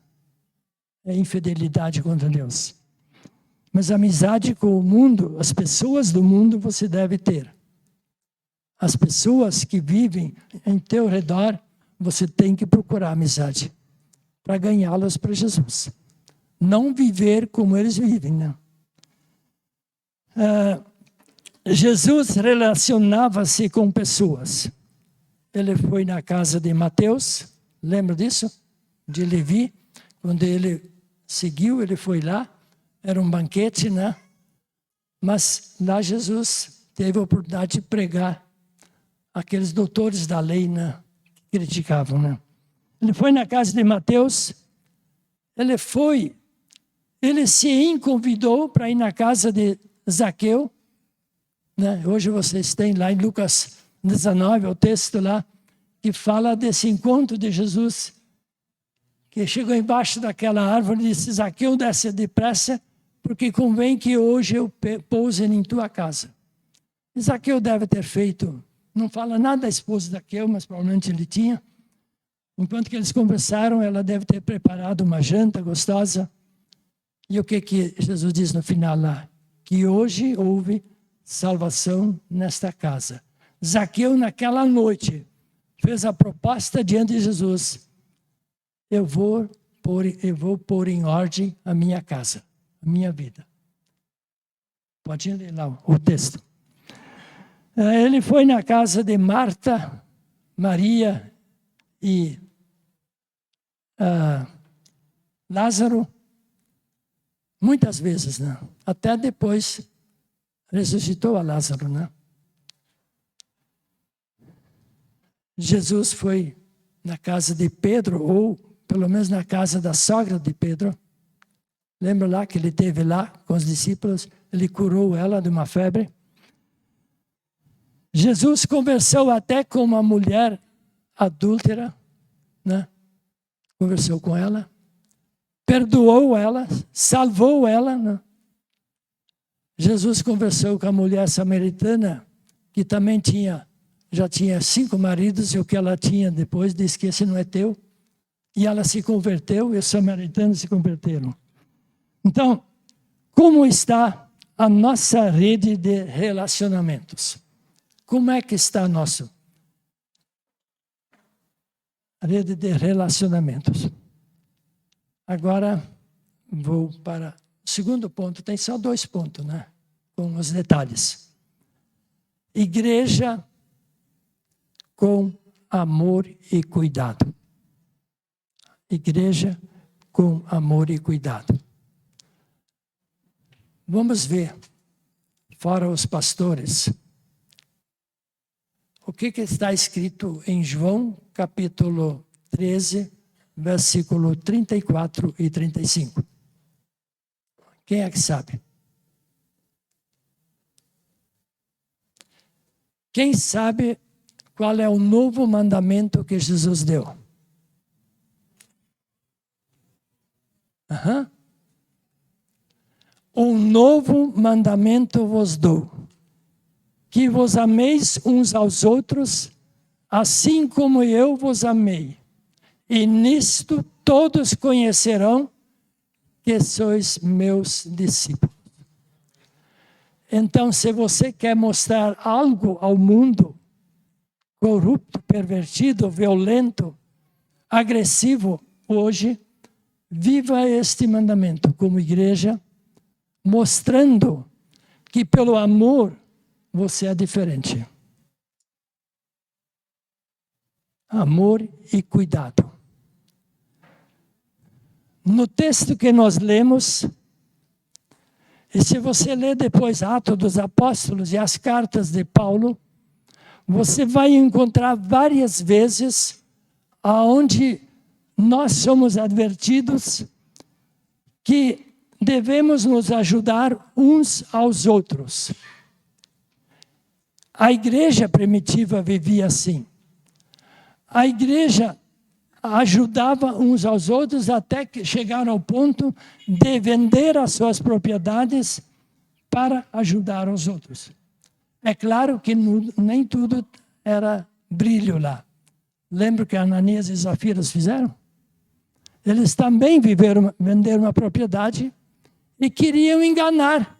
É infidelidade contra Deus. Mas a amizade com o mundo, as pessoas do mundo você deve ter. As pessoas que vivem em teu redor, você tem que procurar amizade para ganhá-las para Jesus. Não viver como eles vivem, né? Jesus relacionava-se com pessoas. Ele foi na casa de Mateus, lembra disso? De Levi, quando ele seguiu, ele foi lá, era um banquete, né? Mas lá Jesus teve a oportunidade de pregar aqueles doutores da lei, né? Que criticavam, né? Ele foi na casa de Mateus, ele se convidou para ir na casa de Zaqueu, né? Hoje vocês têm lá em Lucas 19, o texto lá, que fala desse encontro de Jesus, que chegou embaixo daquela árvore e disse: Zaqueu, desce depressa, porque convém que hoje eu pouse em tua casa. E Zaqueu deve ter feito, não fala nada da esposa de Zaqueu, mas provavelmente ele tinha. Enquanto que eles conversaram, ela deve ter preparado uma janta gostosa. E o que Jesus diz no final lá? Que hoje houve salvação nesta casa. Zaqueu, naquela noite, fez a proposta diante de Jesus: eu vou pôr em ordem a minha casa, a minha vida. Pode ler lá o texto. Ele foi na casa de Marta, Maria e Lázaro, muitas vezes, né? Até depois ressuscitou a Lázaro, né? Jesus foi na casa de Pedro, ou pelo menos na casa da sogra de Pedro. Lembra lá que ele esteve lá com os discípulos? Ele curou ela de uma febre. Jesus conversou até com uma mulher adúltera, né? Conversou com ela, perdoou ela, salvou ela, né? Jesus conversou com a mulher samaritana, que também já tinha 5 maridos, e o que ela tinha depois disse que esse não é teu. E ela se converteu, e os samaritanos se converteram. Então, como está a nossa rede de relacionamentos? Como é que está a nossa rede de relacionamentos? Agora, vou para segundo ponto, tem só 2 pontos, né? Com os detalhes. Igreja com amor e cuidado. Igreja com amor e cuidado. Vamos ver, fora os pastores, o que está escrito em João, capítulo 13, versículo 34 e 35. Quem é que sabe? Quem sabe qual é o novo mandamento que Jesus deu? Um novo mandamento vos dou, que vos ameis uns aos outros, assim como eu vos amei. E nisto todos conhecerão que sois meus discípulos. Então, se você quer mostrar algo ao mundo corrupto, pervertido, violento, agressivo, hoje, viva este mandamento como igreja, mostrando que pelo amor você é diferente. Amor e cuidado. No texto que nós lemos, e se você ler depois Atos dos Apóstolos e as cartas de Paulo, você vai encontrar várias vezes aonde nós somos advertidos que devemos nos ajudar uns aos outros. A igreja primitiva vivia assim. A igreja ajudava uns aos outros até que chegaram ao ponto de vender as suas propriedades para ajudar os outros. É claro que nem tudo era brilho lá. Lembra que Ananias e Zafira fizeram? Eles também venderam uma propriedade e queriam enganar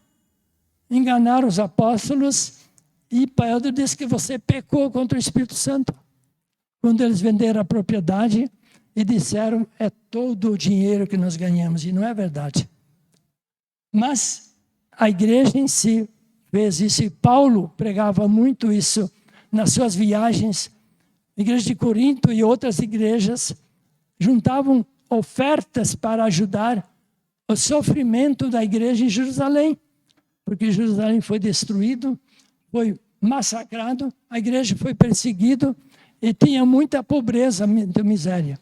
os apóstolos, e Pedro disse que você pecou contra o Espírito Santo. Quando eles venderam a propriedade e disseram, é todo o dinheiro que nós ganhamos, e não é verdade. Mas a igreja em si fez isso, e Paulo pregava muito isso nas suas viagens. A igreja de Corinto e outras igrejas juntavam ofertas para ajudar o sofrimento da igreja em Jerusalém, porque Jerusalém foi destruído, foi massacrado, a igreja foi perseguida e tinha muita pobreza, muita miséria.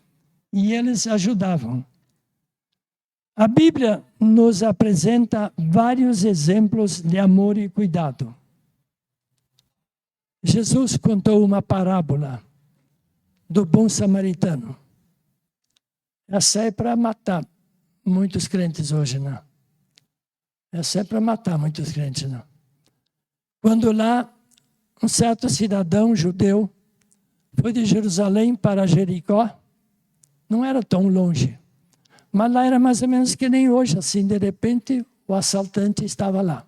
E eles ajudavam. A Bíblia nos apresenta vários exemplos de amor e cuidado. Jesus contou uma parábola do bom samaritano. Essa é para matar muitos crentes hoje, não. Essa é para matar muitos crentes, não. Quando lá, um certo cidadão judeu foi de Jerusalém para Jericó, não era tão longe, mas lá era mais ou menos que nem hoje, assim, de repente o assaltante estava lá.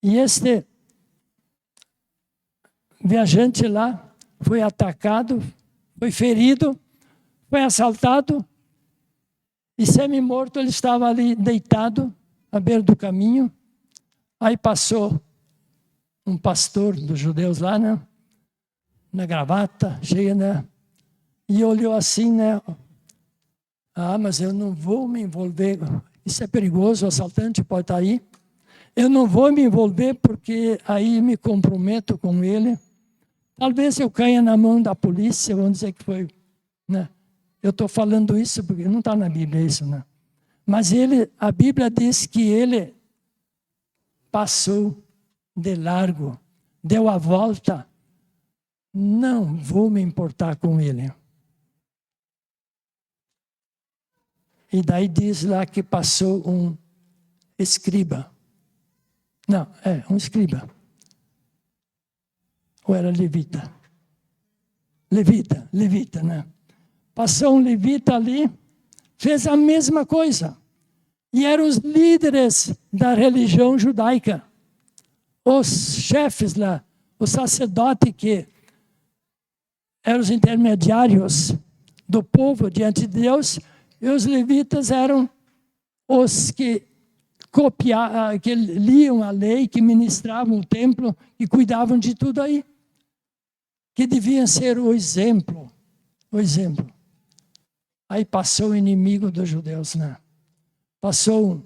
E este viajante lá foi atacado, foi ferido, foi assaltado, e semi-morto ele estava ali deitado à beira do caminho. Aí passou um pastor dos judeus lá, né? Na gravata, cheia, né? E olhou assim, né? Ah, mas eu não vou me envolver. Isso é perigoso, o assaltante pode estar aí. Eu não vou me envolver porque aí me comprometo com ele. Talvez eu caia na mão da polícia, vão dizer que foi, né? Eu estou falando isso porque não está na Bíblia isso, né? Mas a Bíblia diz que ele passou de largo, deu a volta. Não vou me importar com ele. E daí diz lá que passou um escriba. Não, um escriba. Ou era levita? Levita, né? Passou um levita ali, fez a mesma coisa. E eram os líderes da religião judaica. Os chefes lá, o sacerdote que eram os intermediários do povo diante de Deus, e os levitas eram os que que liam a lei, que ministravam o templo, que cuidavam de tudo aí. Que deviam ser o exemplo. O exemplo. Aí passou o inimigo dos judeus, né? Passou um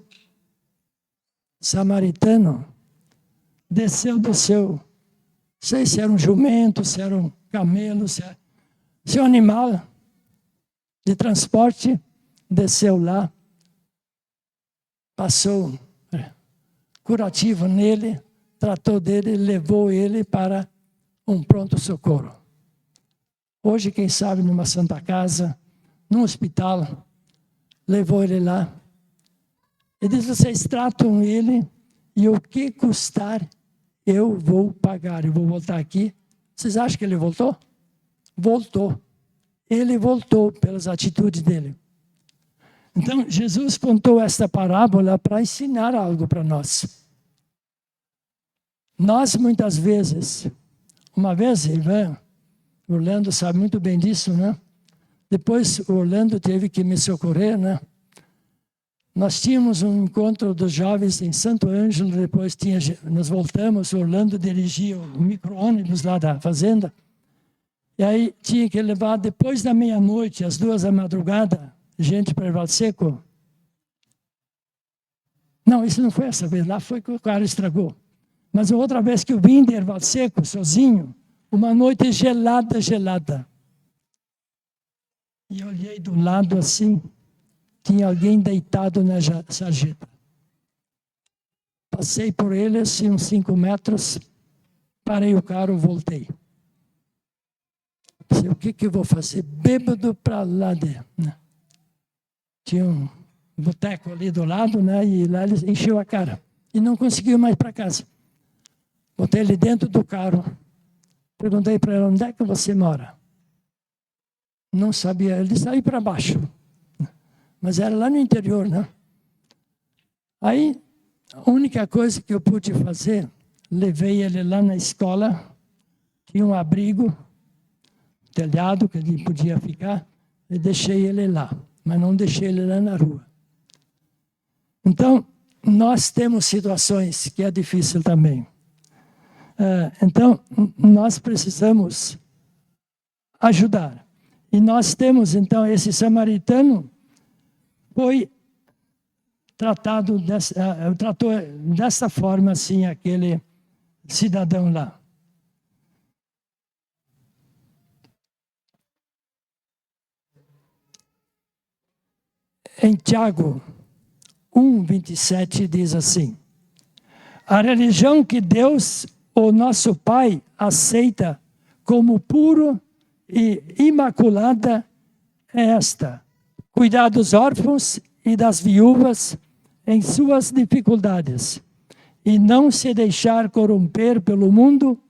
samaritano, desceu do seu, não sei se era um jumento, se era um camelo, se era um animal de transporte, desceu lá, passou curativo nele, tratou dele, levou ele para um pronto-socorro. Hoje, quem sabe, numa Santa Casa, num hospital, levou ele lá. E diz, vocês tratam ele e o que custar, eu vou pagar. Eu vou voltar aqui. Vocês acham que ele voltou? Voltou. Ele voltou pelas atitudes dele. Então, Jesus contou esta parábola para ensinar algo para nós. Nós, muitas vezes, uma vez, Ivan, Orlando sabe muito bem disso, né? Depois, o Orlando teve que me socorrer, né? Nós tínhamos um encontro dos jovens em Santo Ângelo, depois nós voltamos, o Orlando dirigia o micro-ônibus lá da fazenda, e aí tinha que levar, depois da meia-noite, às 2 da madrugada, gente para Erval Seco. Não, isso não foi essa vez, lá foi que o carro estragou. Mas outra vez que eu vim de Erval Seco, sozinho, uma noite gelada, gelada. E olhei do lado assim, tinha alguém deitado na sarjeta. Passei por ele assim uns 5 metros, parei o carro, voltei. Pensei, o que eu vou fazer? Bêbado para lá dentro. Né? Tinha um boteco ali do lado, né? E lá ele encheu a cara. E não conseguiu mais para casa. Botei ele dentro do carro. Perguntei para ele, onde é que você mora? Não sabia. Ele disse, aí para baixo. Mas era lá no interior, né? Aí, a única coisa que eu pude fazer, levei ele lá na escola, tinha um abrigo, telhado que ele podia ficar, e deixei ele lá, mas não deixei ele lá na rua. Então, nós temos situações que é difícil também. Então, nós precisamos ajudar. E nós temos, então, esse samaritano, foi tratou dessa forma, assim, aquele cidadão lá. Em Tiago 1:27 diz assim: a religião que Deus, o nosso Pai, aceita como puro e imaculada é esta: cuidar dos órfãos e das viúvas em suas dificuldades, e não se deixar corromper pelo mundo.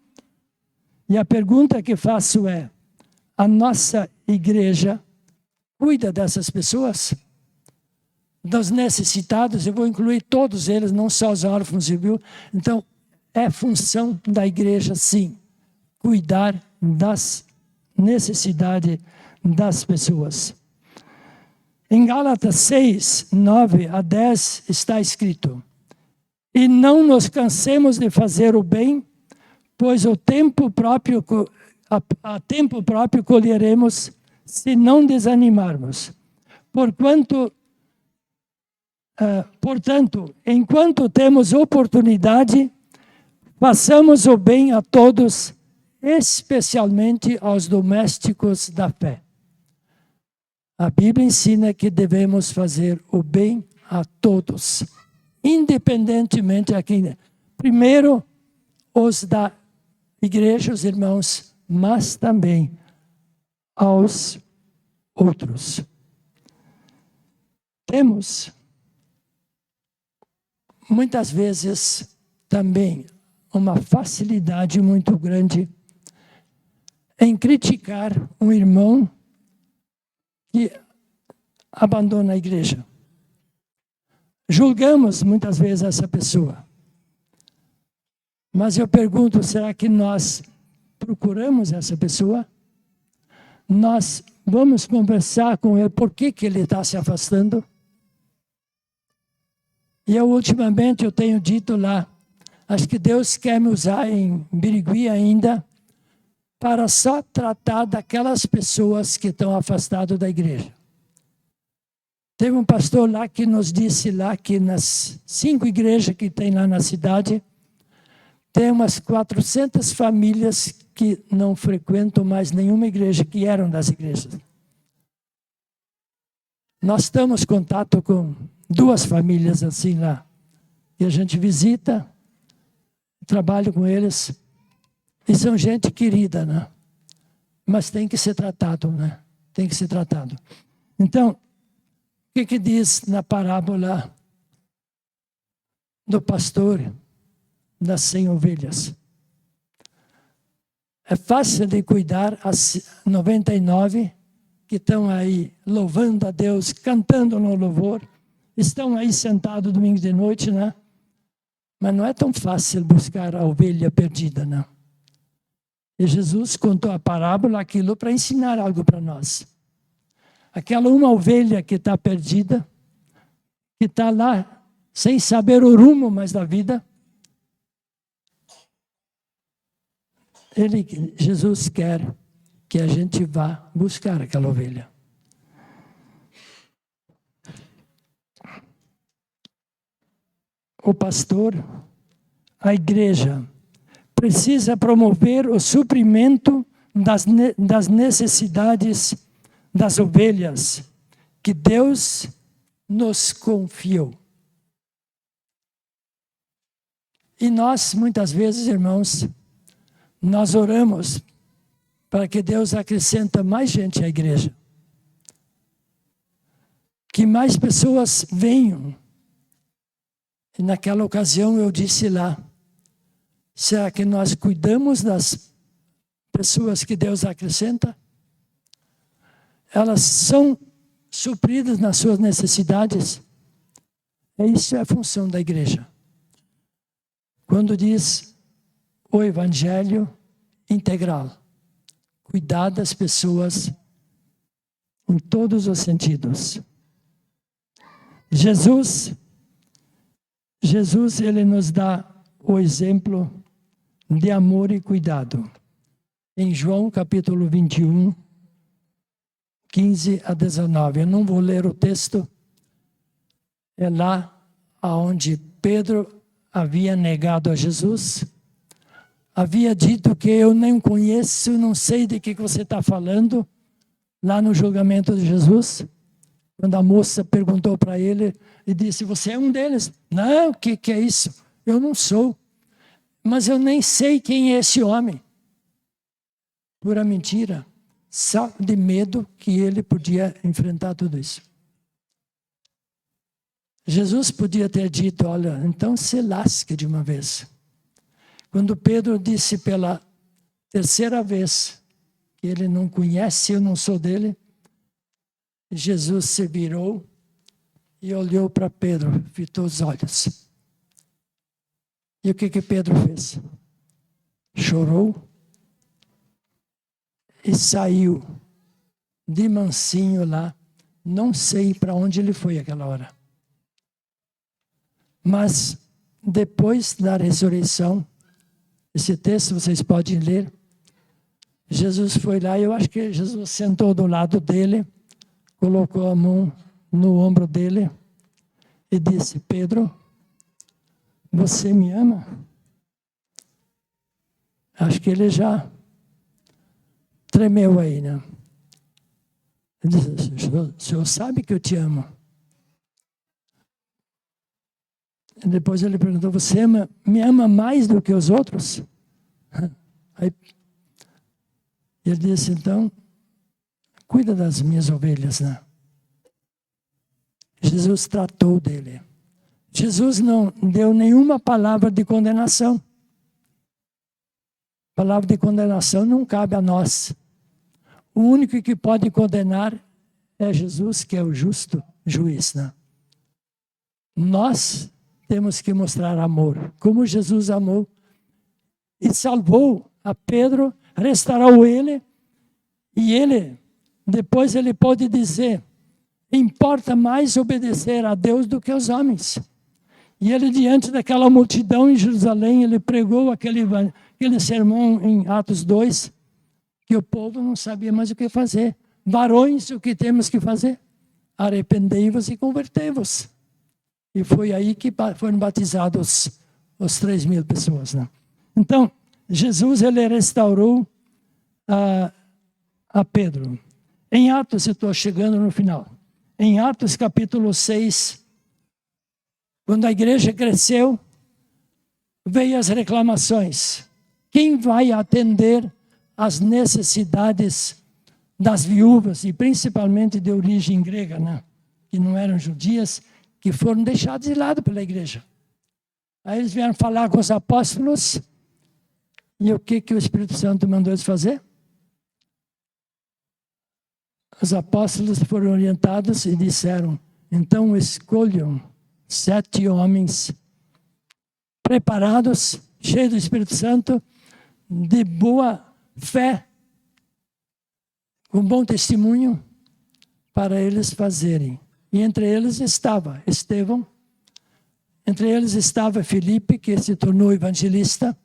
E a pergunta que faço é: a nossa igreja cuida dessas pessoas? Dos necessitados? Eu vou incluir todos eles, não só os órfãos e viúvas. Então, é função da igreja, sim, cuidar das necessidades das pessoas. Em Gálatas 6, 9 a 10 está escrito: e não nos cansemos de fazer o bem, pois a tempo próprio colheremos, se não desanimarmos. Portanto, enquanto temos oportunidade, façamos o bem a todos, especialmente aos domésticos da fé. A Bíblia ensina que devemos fazer o bem a todos, independentemente a quem. Primeiro, os da igreja, os irmãos, mas também aos outros. Temos, muitas vezes, também uma facilidade muito grande em criticar um irmão que abandona a igreja. Julgamos muitas vezes essa pessoa. Mas eu pergunto, será que nós procuramos essa pessoa? Nós vamos conversar com ele, por que ele está se afastando? E ultimamente eu tenho dito lá, acho que Deus quer me usar em Birigui ainda, para só tratar daquelas pessoas que estão afastadas da igreja. Teve um pastor lá que nos disse lá que nas 5 igrejas que tem lá na cidade, tem umas 400 famílias que não frequentam mais nenhuma igreja, que eram das igrejas. Nós estamos em contato com 2 famílias assim lá. E a gente visita, trabalha com eles. E são gente querida, né? Mas tem que ser tratado, né? Tem que ser tratado. Então, o que diz na parábola do pastor das 100 ovelhas? É fácil de cuidar as 99 que estão aí louvando a Deus, cantando no louvor, estão aí sentados domingo de noite, né? Mas não é tão fácil buscar a ovelha perdida, não. E Jesus contou a parábola, aquilo para ensinar algo para nós. Aquela uma ovelha que está perdida, que está lá sem saber o rumo mais da vida, Jesus quer que a gente vá buscar aquela ovelha. O pastor, a igreja, precisa promover o suprimento das necessidades das ovelhas que Deus nos confiou. E nós, muitas vezes, irmãos, nós oramos para que Deus acrescente mais gente à igreja. Que mais pessoas venham. E naquela ocasião eu disse lá, será que nós cuidamos das pessoas que Deus acrescenta? Elas são supridas nas suas necessidades? Isso é a função da igreja. Quando diz o evangelho integral, cuidar das pessoas em todos os sentidos. Jesus, ele nos dá o exemplo de amor e cuidado. Em João capítulo 21, 15 a 19. Eu não vou ler o texto. É lá onde Pedro havia negado a Jesus. Havia dito que eu nem conheço, não sei de que você está falando. Lá no julgamento de Jesus. Quando a moça perguntou para ele e disse, você é um deles? Não, o que é isso? Eu não sou. Mas eu nem sei quem é esse homem. Pura mentira. Só de medo que ele podia enfrentar tudo isso. Jesus podia ter dito, olha, então se lasque de uma vez. Quando Pedro disse pela 3ª vez que ele não conhece, eu não sou dele, Jesus se virou e olhou para Pedro, fitou os olhos. E o que Pedro fez? Chorou e saiu de mansinho lá. Não sei para onde ele foi aquela hora. Mas depois da ressurreição, esse texto vocês podem ler, Jesus foi lá, eu acho que Jesus sentou do lado dele, colocou a mão no ombro dele e disse, Pedro, você me ama? Acho que ele já tremeu aí, né? Ele disse, o senhor sabe que eu te amo. E depois ele perguntou, você me ama mais do que os outros? Aí ele disse, então, cuida das minhas ovelhas, né? Jesus tratou dele. Jesus não deu nenhuma palavra de condenação. Palavra de condenação não cabe a nós. O único que pode condenar é Jesus, que é o justo juiz, né? Nós temos que mostrar amor, como Jesus amou e salvou a Pedro, restaurou ele, e ele, depois ele pode dizer, importa mais obedecer a Deus do que aos homens. E ele, diante daquela multidão em Jerusalém, ele pregou aquele sermão em Atos 2, que o povo não sabia mais o que fazer. Varões, o que temos que fazer? Arrependei-vos e convertei-vos. E foi aí que foram batizados os 3.000 pessoas. Né? Então, Jesus, ele restaurou a Pedro. Em Atos, eu estou chegando no final. Em Atos capítulo 6, quando a igreja cresceu, veio as reclamações. Quem vai atender às necessidades das viúvas, e principalmente de origem grega, né? Que não eram judias, que foram deixados de lado pela igreja. Aí eles vieram falar com os apóstolos, e o que o Espírito Santo mandou eles fazer? Os apóstolos foram orientados e disseram, então escolham 7 homens preparados, cheios do Espírito Santo, de boa fé, com bom testemunho, para eles fazerem. E entre eles estava Estevão, entre eles estava Filipe, que se tornou evangelista,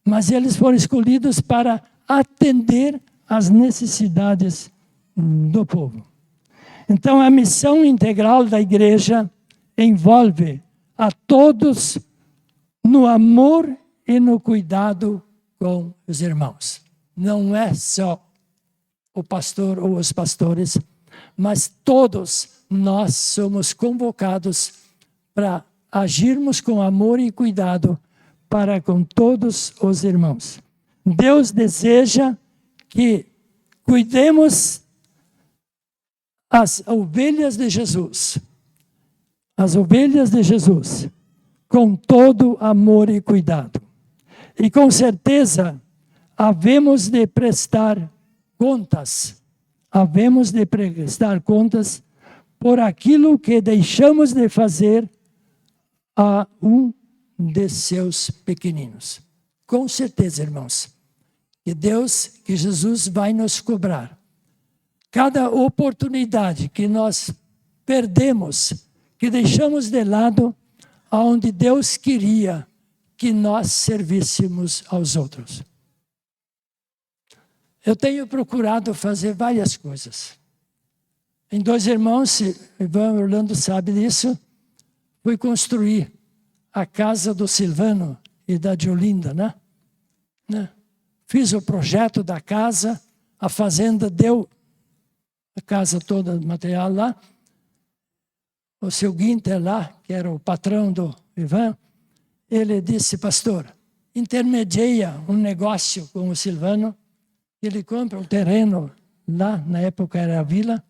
mas eles foram escolhidos para atender às necessidades do povo. Então, a missão integral da igreja envolve a todos no amor e no cuidado com os irmãos. Não é só o pastor ou os pastores, mas todos nós somos convocados para agirmos com amor e cuidado para com todos os irmãos. Deus deseja que cuidemos as ovelhas de Jesus. As ovelhas de Jesus, com todo amor e cuidado. E com certeza, havemos de prestar contas. Havemos de prestar contas por aquilo que deixamos de fazer a um de seus pequeninos. Com certeza, irmãos, que Jesus vai nos cobrar. Cada oportunidade que nós perdemos, que deixamos de lado, aonde Deus queria que nós servíssemos aos outros. Eu tenho procurado fazer várias coisas. Em 2 irmãos, Ivan e Orlando sabem disso, fui construir a casa do Silvano e da Diolinda, né? Fiz o projeto da casa, a fazenda deu a casa toda, material lá. O seu Guinter lá, que era o patrão do Ivan, ele disse, pastor, intermedia um negócio com o Silvano, ele compra um terreno lá, na época era a vila,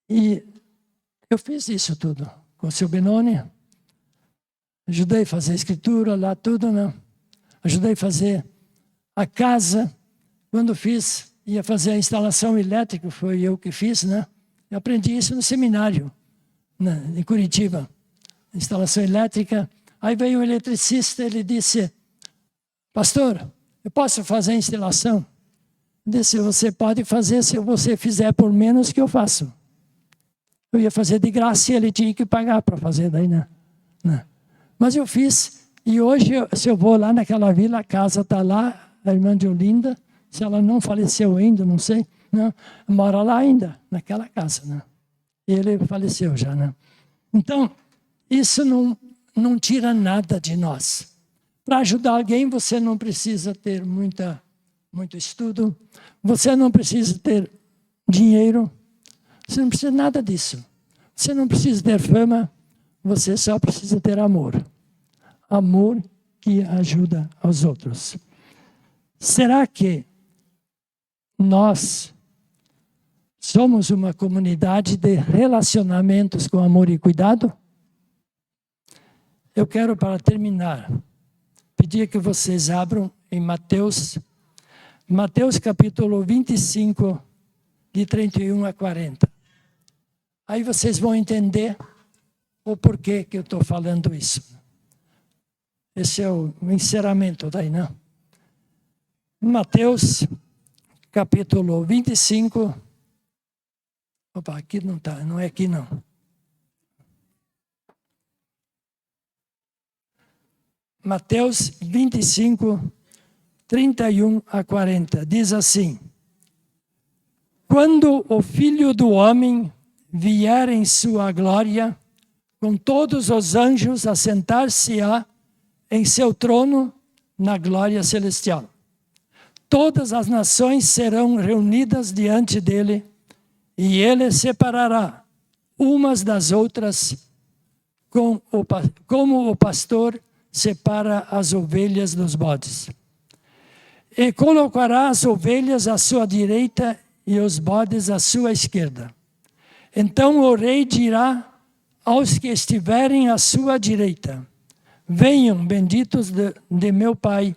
e eu fiz isso tudo com o seu Benoni, ajudei a fazer a escritura lá, tudo, né? Ajudei a fazer a casa, quando ia fazer a instalação elétrica, foi eu que fiz, né? Eu aprendi isso no seminário, em Curitiba, instalação elétrica. Aí veio o eletricista, ele disse, pastor, eu posso fazer a instalação? Eu disse, você pode fazer se você fizer por menos que eu faço. Eu ia fazer de graça e ele tinha que pagar para fazer daí, né? Mas eu fiz, e hoje, se eu vou lá naquela vila, a casa está lá, a irmã de Olinda, se ela não faleceu ainda, não sei, né? Mora lá ainda, naquela casa, né? Ele faleceu já, né? Então, isso não tira nada de nós. Para ajudar alguém, você não precisa ter muito estudo, você não precisa ter dinheiro, você não precisa nada disso. Você não precisa ter fama, você só precisa ter amor. Amor que ajuda aos outros. Será que nós somos uma comunidade de relacionamentos com amor e cuidado? Eu quero, para terminar, pedir que vocês abram em Mateus capítulo 25, de 31 a 40. Aí vocês vão entender o porquê que eu estou falando isso. Esse é o encerramento daí, né? Mateus capítulo 25. Opa, aqui não está, não é aqui não. Mateus 25, 31 a 40. Diz assim: quando o Filho do Homem vier em sua glória, com todos os anjos, assentar-se-á em seu trono na glória celestial. Todas as nações serão reunidas diante dele, e ele separará umas das outras, como o pastor separa as ovelhas dos bodes. E colocará as ovelhas à sua direita e os bodes à sua esquerda. Então o rei dirá aos que estiverem à sua direita: venham, benditos de meu Pai,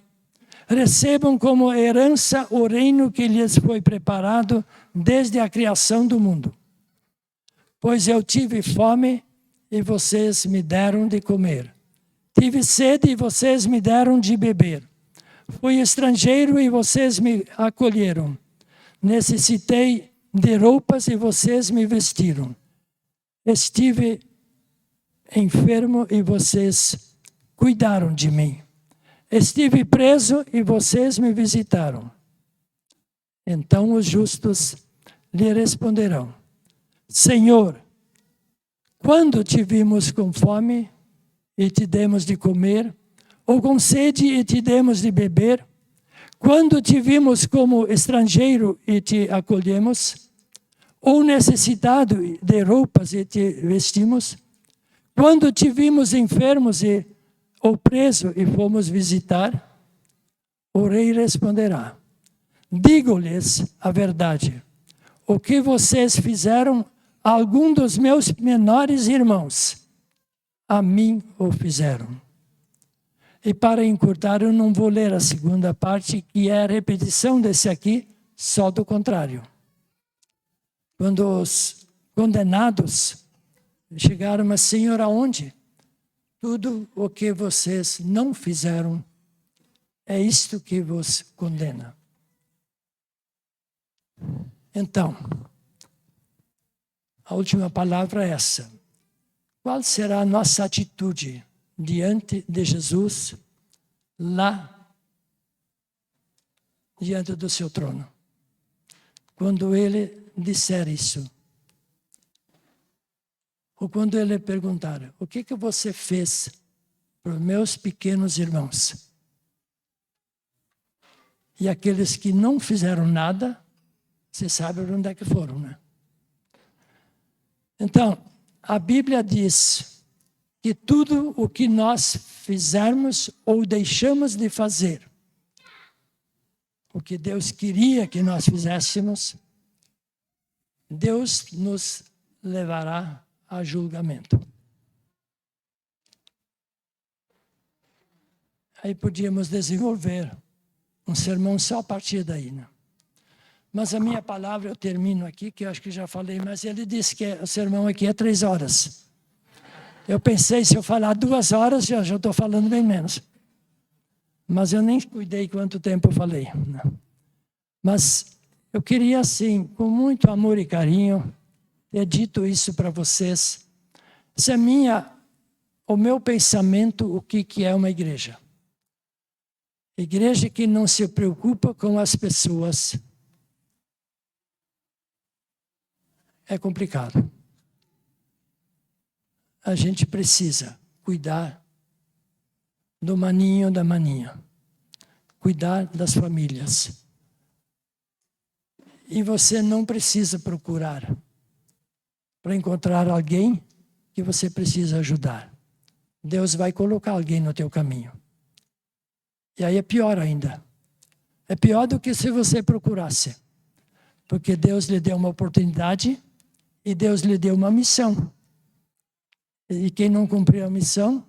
recebam como herança o reino que lhes foi preparado desde a criação do mundo. Pois eu tive fome e vocês me deram de comer. Tive sede e vocês me deram de beber. Fui estrangeiro e vocês me acolheram. Necessitei de roupas e vocês me vestiram. Estive enfermo e vocês cuidaram de mim. Estive preso e vocês me visitaram. Então os justos lhe responderão: Senhor, quando te vimos com fome e te demos de comer, ou com sede e te demos de beber? Quando te vimos como estrangeiro e te acolhemos? Ou necessitado de roupas e te vestimos? Quando te vimos enfermos ou preso e fomos visitar? O rei responderá: digo-lhes a verdade. O que vocês fizeram a algum dos meus menores irmãos, a mim o fizeram. E para encurtar, eu não vou ler a segunda parte, que é a repetição desse aqui, só do contrário. Quando os condenados chegaram, mas Senhor, aonde? Tudo o que vocês não fizeram, é isto que vos condena. Então, a última palavra é essa. Qual será a nossa atitude diante de Jesus, lá, diante do seu trono? Quando ele disser isso, ou quando ele perguntar: o que você fez para os meus pequenos irmãos? E aqueles que não fizeram nada, você sabe onde é que foram, né? Então, a Bíblia diz que tudo o que nós fizermos ou deixamos de fazer, o que Deus queria que nós fizéssemos, Deus nos levará a julgamento. Aí podíamos desenvolver um sermão só a partir daí, né? Mas a minha palavra, eu termino aqui, que eu acho que já falei, mas ele disse que o sermão aqui é 3 horas. Eu pensei, se eu falar 2 horas, já estou falando bem menos. Mas eu nem cuidei quanto tempo eu falei. Mas eu queria, assim, com muito amor e carinho, ter dito isso para vocês. Esse é o meu pensamento, o que é uma igreja. Igreja que não se preocupa com as pessoas. É complicado. A gente precisa cuidar do maninho, da maninha. Cuidar das famílias. E você não precisa procurar para encontrar alguém que você precisa ajudar. Deus vai colocar alguém no teu caminho. E aí é pior ainda. É pior do que se você procurasse. Porque Deus lhe deu uma oportunidade e Deus lhe deu uma missão. E quem não cumprir a missão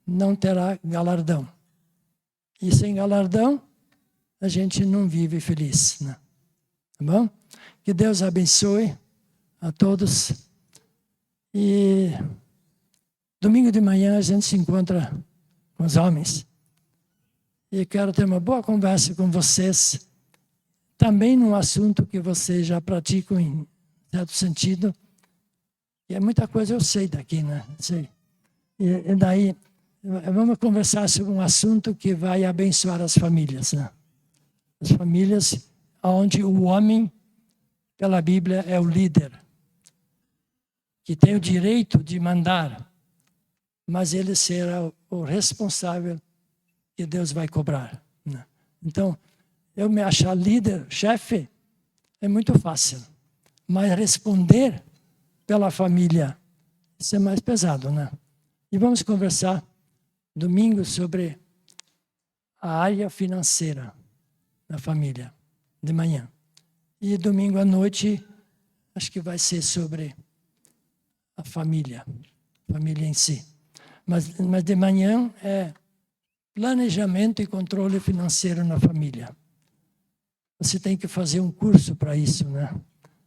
não terá galardão. E sem galardão, a gente não vive feliz, né? Tá bom? Que Deus abençoe a todos. E domingo de manhã a gente se encontra com os homens. E quero ter uma boa conversa com vocês. Também num assunto que vocês já praticam em certo sentido. E é muita coisa eu sei daqui, né? Sei. E daí Vamos conversar sobre um assunto que vai abençoar as famílias, né? As famílias onde o homem, pela Bíblia, é o líder, que tem o direito de mandar, mas ele será o responsável que Deus vai cobrar, né? Então, eu me achar líder, chefe, é muito fácil, mas responder pela família, isso é mais pesado, né? E vamos conversar domingo sobre a área financeira da família, de manhã. E domingo à noite, acho que vai ser sobre a família em si. Mas de manhã é planejamento e controle financeiro na família. Você tem que fazer um curso para isso, né?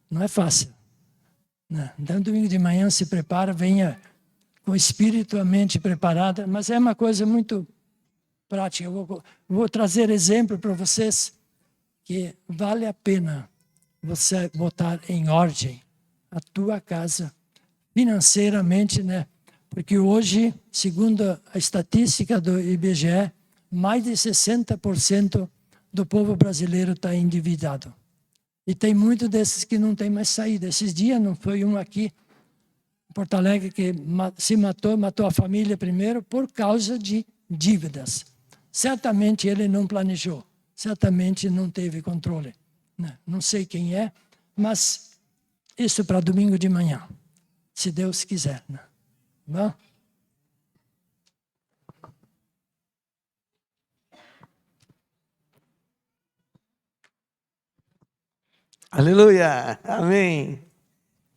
Não é fácil, né? Então, domingo de manhã se prepara, venha com o espírito, a mente preparada, mas é uma coisa muito prática. Eu vou trazer exemplo para vocês que vale a pena você botar em ordem a tua casa financeiramente, né? Porque hoje, segundo a estatística do IBGE, mais de 60% do povo brasileiro está endividado. E tem muitos desses que não tem mais saída. Esses dias não foi um aqui em Porto Alegre que se matou a família primeiro por causa de dívidas. Certamente ele não planejou, certamente não teve controle, né? Não sei quem é, mas isso para domingo de manhã, se Deus quiser, né? Bom? Aleluia, amém.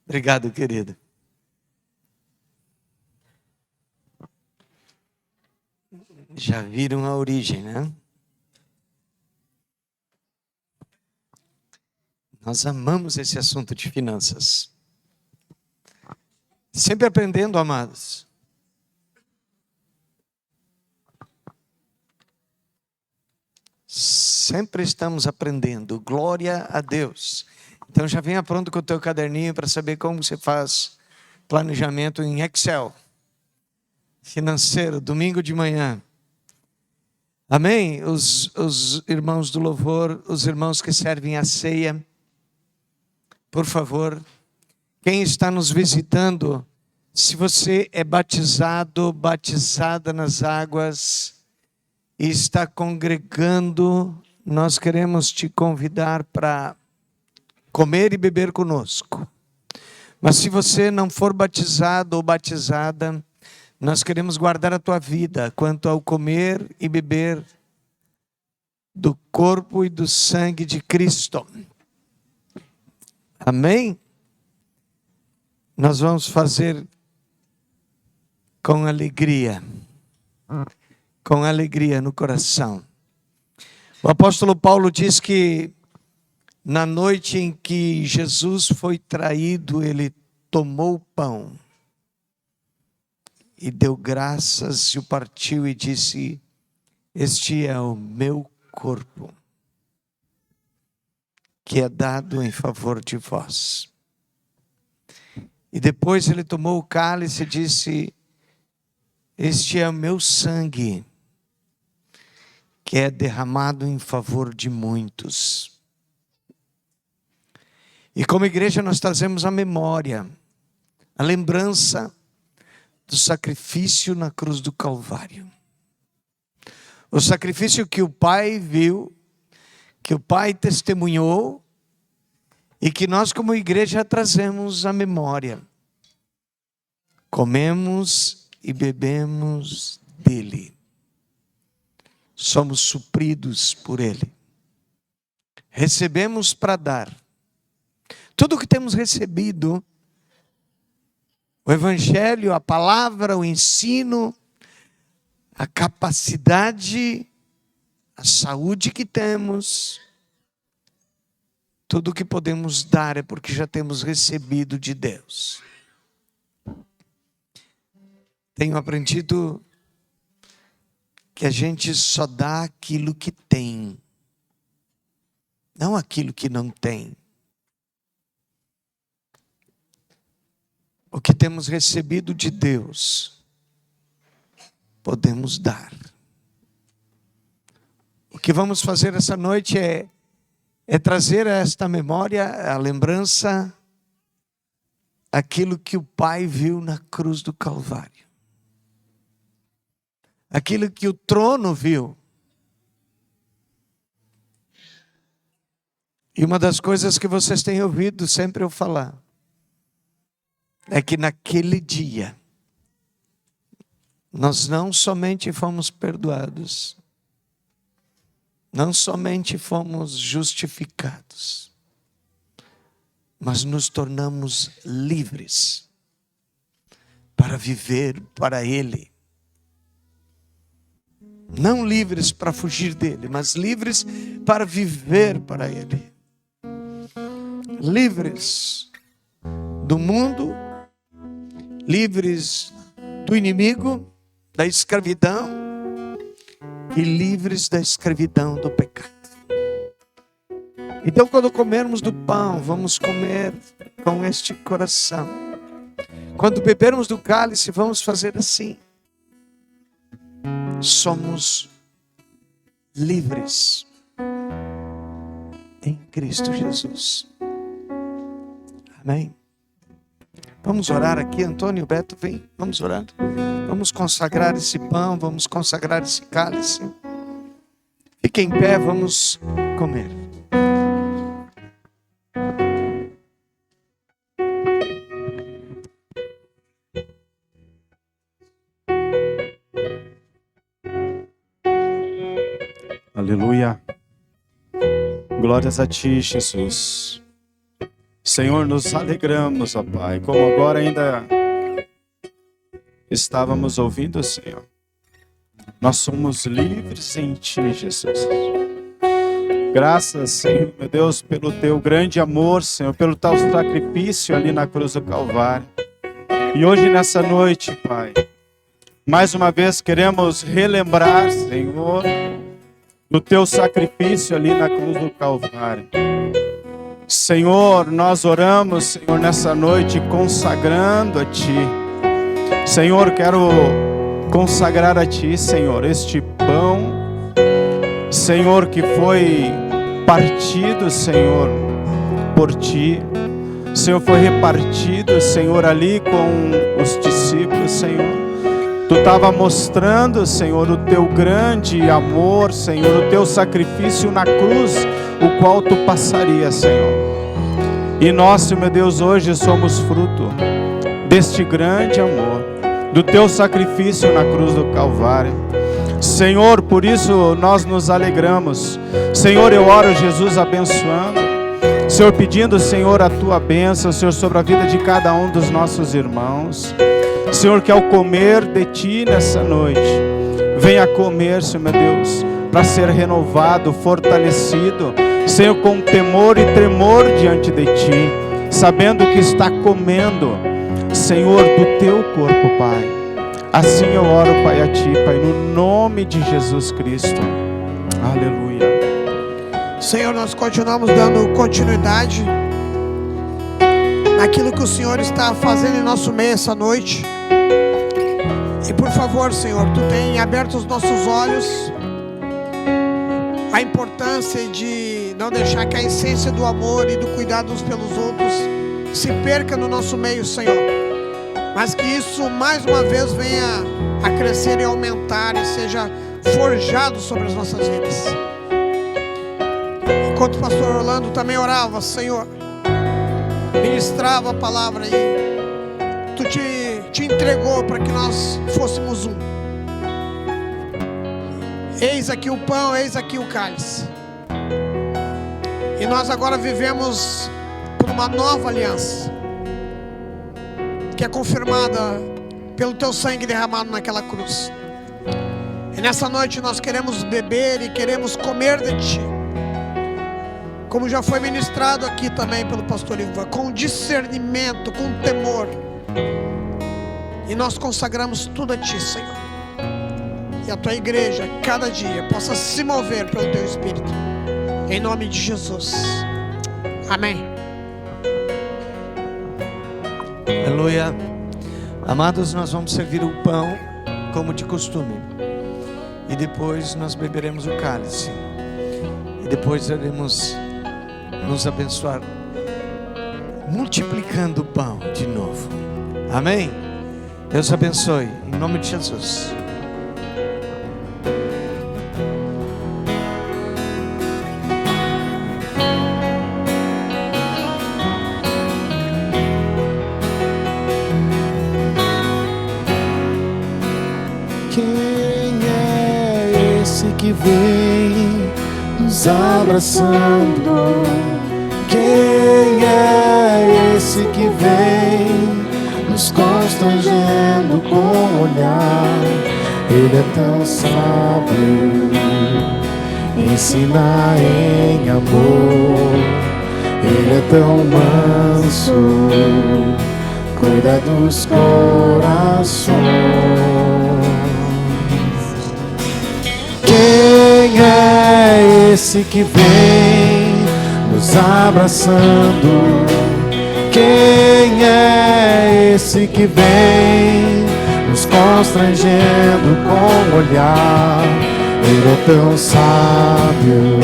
Obrigado, querido. Já viram a origem, né? Nós amamos esse assunto de finanças. Sempre aprendendo, amados. Sempre estamos aprendendo. Glória a Deus. Então já venha pronto com o teu caderninho para saber como você faz planejamento em Excel. Financeiro, domingo de manhã. Amém? Os irmãos do louvor, os irmãos que servem a ceia, por favor. Quem está nos visitando, se você é batizado, batizada nas águas e está congregando, nós queremos te convidar para comer e beber conosco. Mas se você não for batizado ou batizada, nós queremos guardar a tua vida quanto ao comer e beber do corpo e do sangue de Cristo. Amém? Nós vamos fazer com alegria no coração. O apóstolo Paulo diz que na noite em que Jesus foi traído, ele tomou o pão e deu graças e o partiu e disse: este é o meu corpo, que é dado em favor de vós. E depois ele tomou o cálice e disse: este é o meu sangue, que é derramado em favor de muitos. E como igreja nós trazemos a memória, a lembrança do sacrifício na cruz do Calvário. O sacrifício que o Pai viu, que o Pai testemunhou, e que nós como igreja trazemos à memória. Comemos e bebemos dele. Somos supridos por ele. Recebemos para dar. Tudo o que temos recebido, o evangelho, a palavra, o ensino, a capacidade, a saúde que temos, tudo o que podemos dar é porque já temos recebido de Deus. Tenho aprendido que a gente só dá aquilo que tem, não aquilo que não tem. O que temos recebido de Deus podemos dar. O que vamos fazer essa noite é trazer a esta memória, a lembrança, aquilo que o Pai viu na cruz do Calvário. Aquilo que o trono viu. E uma das coisas que vocês têm ouvido sempre eu falar, é que naquele dia, nós não somente fomos perdoados, não somente fomos justificados, mas nos tornamos livres para viver para Ele. Não livres para fugir dele, mas livres para viver para Ele. Livres do mundo, livres do inimigo, da escravidão e livres da escravidão do pecado. Então, quando comermos do pão, vamos comer com este coração. Quando bebermos do cálice, vamos fazer assim. Somos livres em Cristo Jesus. Amém? Vamos orar aqui, Antônio, Beto, vem, vamos orar. Vamos consagrar esse pão, vamos consagrar esse cálice. Fique em pé, vamos comer. Aleluia. Glórias a Ti, Jesus. Senhor, nos alegramos, ó Pai, como agora ainda estávamos ouvindo, Senhor. Nós somos livres em Ti, Jesus. Graças, Senhor, meu Deus, pelo Teu grande amor, Senhor, pelo Teu sacrifício ali na cruz do Calvário. E hoje, nessa noite, Pai, mais uma vez queremos relembrar, Senhor, do Teu sacrifício ali na cruz do Calvário. Senhor, nós oramos, Senhor, nessa noite consagrando a Ti. Senhor, quero consagrar a Ti, Senhor, este pão, Senhor, que foi partido, Senhor, por Ti. Senhor, foi repartido, Senhor, ali com os discípulos, Senhor. Tu estava mostrando, Senhor, o Teu grande amor, Senhor, o Teu sacrifício na cruz, o qual Tu passaria, Senhor. E nós, meu Deus, hoje somos fruto deste grande amor, do Teu sacrifício na cruz do Calvário. Senhor, por isso nós nos alegramos. Senhor, eu oro, Jesus, abençoando. Senhor, pedindo, Senhor, a Tua bênção, Senhor, sobre a vida de cada um dos nossos irmãos. Senhor, que ao comer de Ti nessa noite, venha comer, Senhor, meu Deus, para ser renovado, fortalecido, Senhor, com temor e tremor diante de Ti, sabendo que está comendo, Senhor, do Teu corpo, Pai. Assim eu oro, Pai, a Ti, Pai, no nome de Jesus Cristo. Aleluia. Senhor, nós continuamos dando continuidade naquilo que o Senhor está fazendo em nosso meio essa noite. E por favor, Senhor, Tu tem aberto os nossos olhos a importância de não deixar que a essência do amor e do cuidado uns pelos outros se perca no nosso meio, Senhor, mas que isso mais uma vez venha a crescer e aumentar e seja forjado sobre as nossas vidas. Enquanto o pastor Orlando também orava, Senhor, ministrava a palavra e Tu te entregou para que nós fôssemos um. Eis aqui o pão, eis aqui o cálice. E nós agora vivemos por uma nova aliança, que é confirmada pelo Teu sangue derramado naquela cruz. E nessa noite nós queremos beber e queremos comer de Ti, como já foi ministrado aqui também pelo pastor Ivan, com discernimento, com temor. E nós consagramos tudo a Ti, Senhor. E a Tua igreja, cada dia, possa se mover pelo Teu Espírito. Em nome de Jesus. Amém. Aleluia. Amados, nós vamos servir o pão como de costume. E depois nós beberemos o cálice. E depois iremos nos abençoar, multiplicando o pão de novo. Amém? Deus abençoe, em nome de Jesus. Quem é esse que vem nos abraçando? Quem é esse que vem nos constrangendo com o olhar? Ele é tão sábio, ensina em amor. Ele é tão manso, cuida dos corações. Quem é esse que vem nos abraçando? Quem é esse que vem nos constrangendo com o olhar? Ele é tão sábio,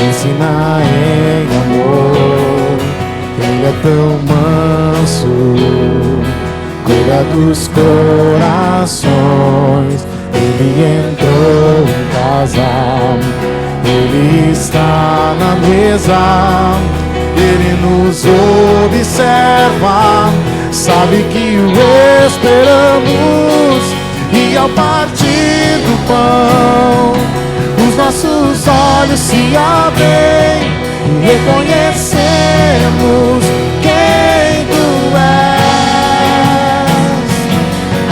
ensina em amor. Ele é tão manso, cuida dos corações. Ele entrou em casa, Ele está na mesa, Ele nos observa, sabe que o esperamos. E ao partir do pão, os nossos olhos se abrem e reconhecemos quem Tu és.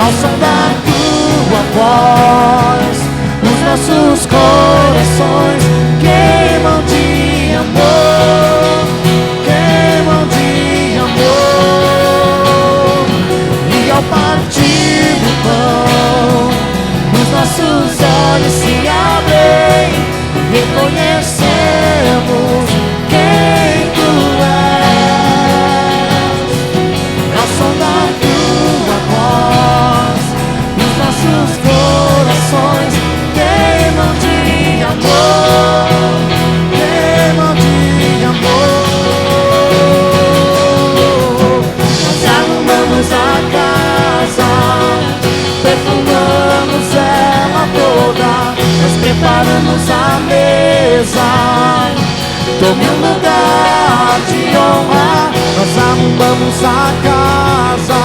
Ao som da Tua voz, os nossos corações queimam de amor, queimam de amor. E ao partir do pão, os nossos olhos se abrem e reconhecemos quem Tu és. Ao som da Tua voz, os nossos corações queimam de amor, queimam de amor. Nós arrumamos a casa, perfumamos ela toda, nós preparamos a mesa. Tome um lugar de honra. Nós arrumamos a casa,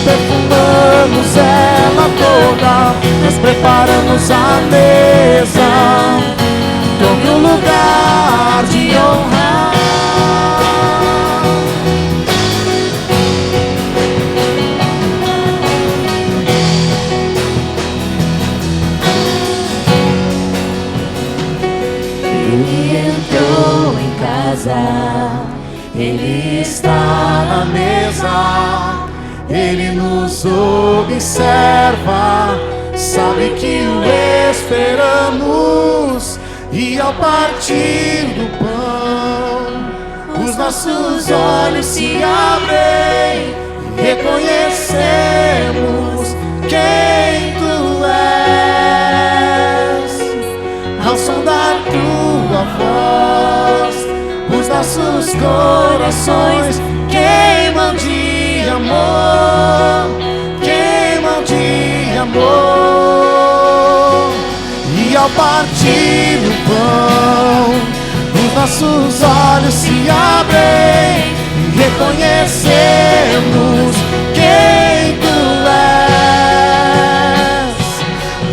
perfumamos ela toda, nós preparamos a mesa. Tome um lugar de honra. Ele entrou em casa, Ele está na mesa, Ele nos observa, sabe que o esperamos. E ao partir do pão, os nossos olhos se abrem e reconhecemos quem Tu és. Ao som da Tua voz, os nossos corações queimam de amor, queimam de amor. E ao partir do pão, os nossos olhos se abrem e reconhecemos quem Tu és.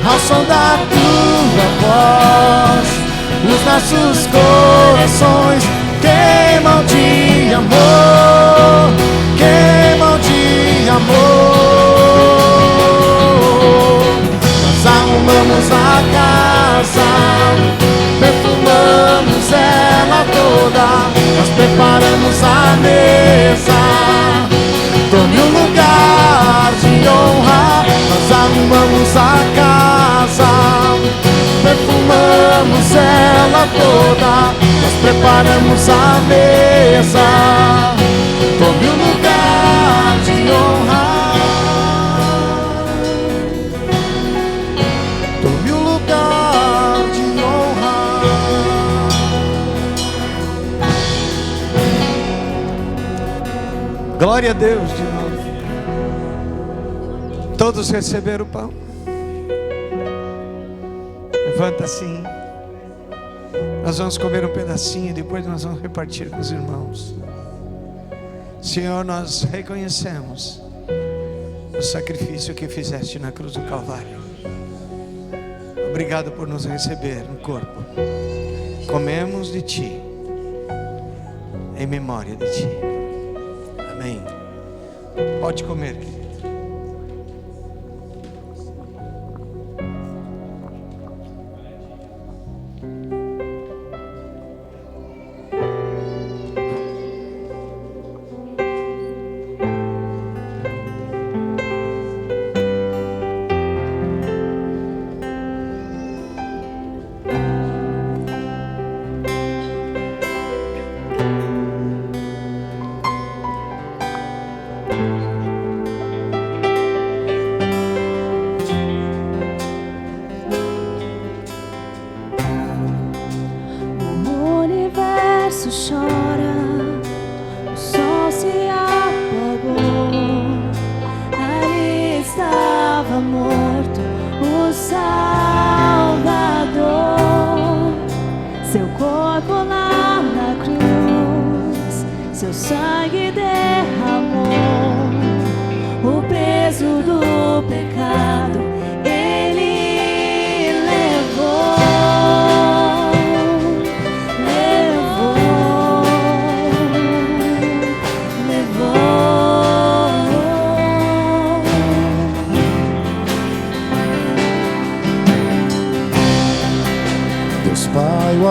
Ao som da Tua voz, os nossos corações queimam de amor, queimam de amor. Nós arrumamos a casa, perfumamos ela toda, nós preparamos a mesa. Tome um lugar de honra. Nós arrumamos a casa, perfumamos ela toda, nós preparamos a mesa. Tome um lugar de honra. Glória a Deus de novo. Todos receberam o pão? Levanta assim. Nós vamos comer um pedacinho e depois nós vamos repartir com os irmãos. Senhor, nós reconhecemos o sacrifício que fizeste na cruz do Calvário. Obrigado por nos receber no corpo. Comemos de Ti, em memória de Ti. Amém. Pode comer, querido.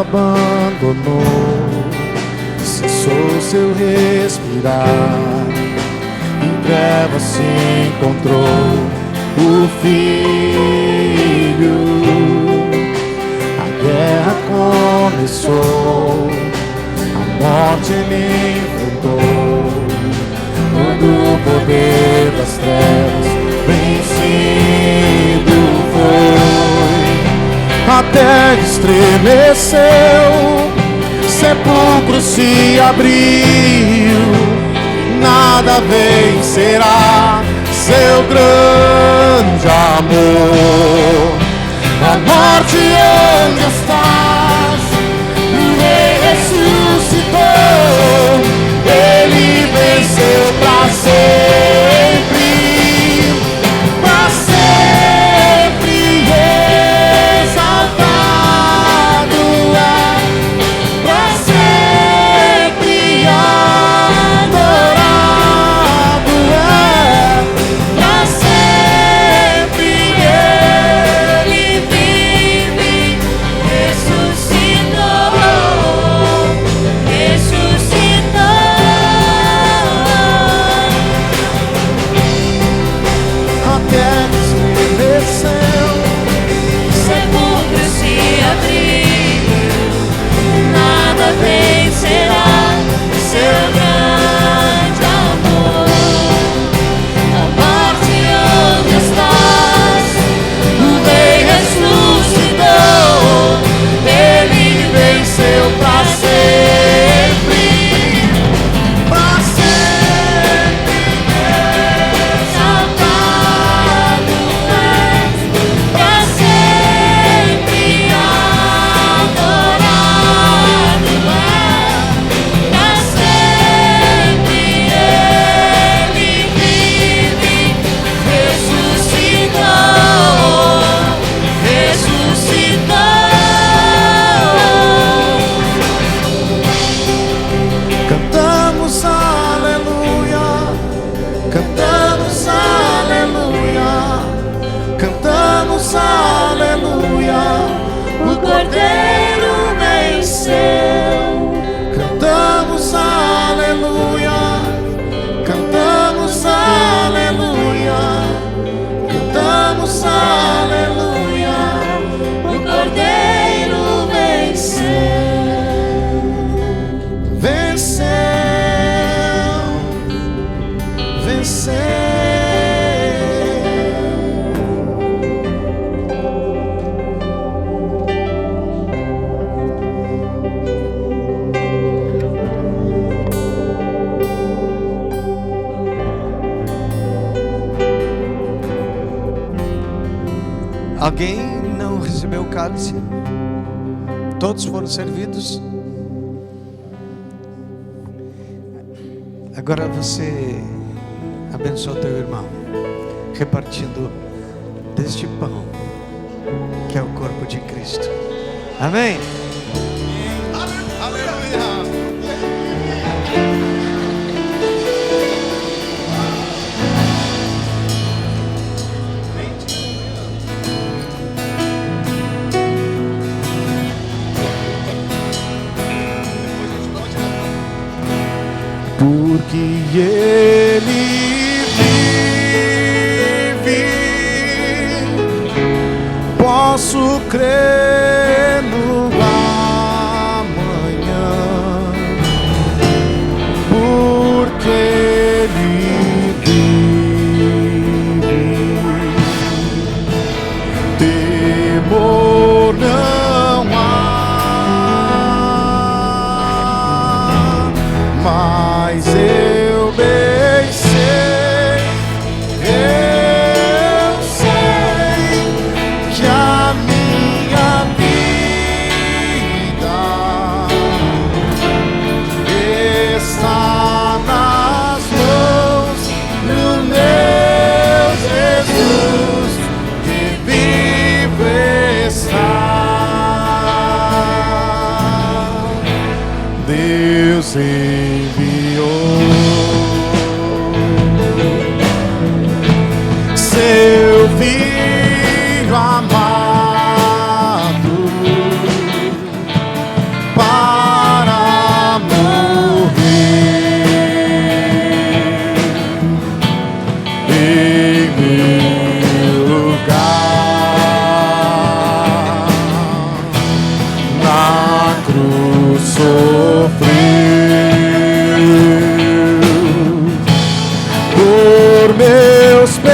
abandonou, cessou seu respirar, em trevas se encontrou o Filho. A guerra começou, a morte ele enfrentou, todo o poder das trevas vencido foi. A terra estremeceu, sepulcro se abriu, nada vencerá seu grande amor. A morte, onde estás? O Rei ressuscitou, ele venceu pra sempre, pra sempre exaltado é, pra sempre adorado é, pra sempre ele vive, ressuscitou, ressuscitou. A terra estremeceu, sepulcro se abriu, nada vencerá seu grande amor. A morte, onde estás? O Rei ressuscitou, ele venceu pra sempre, pra sempre exaltado é, pra sempre adorado é, pra sempre ele vive, ressuscitou, ressuscitou. Cantamos aleluia, cantamos aleluia, cantamos aleluia, o Cordeiro venceu. Cantamos aleluia, cantamos aleluia, cantamos aleluia, o Cordeiro venceu, venceu, venceu. Alguém não recebeu o cálice? Todos foram servidos? Agora você abençoa teu irmão, repartindo deste pão, que é o corpo de Cristo. Amém? Porque Ele vive, posso crer no amanhã, porque Ele vive, temor não há, mas eu bem sei, eu sei que a minha vida está nas mãos do meu Jesus, que vivo está. Deus enviou seu filho amado para morrer em meu lugar, na cruz sofreu por meus pecados,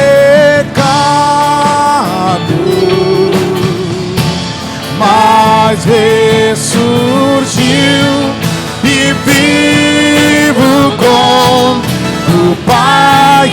mas ressurgiu e vivo com o Pai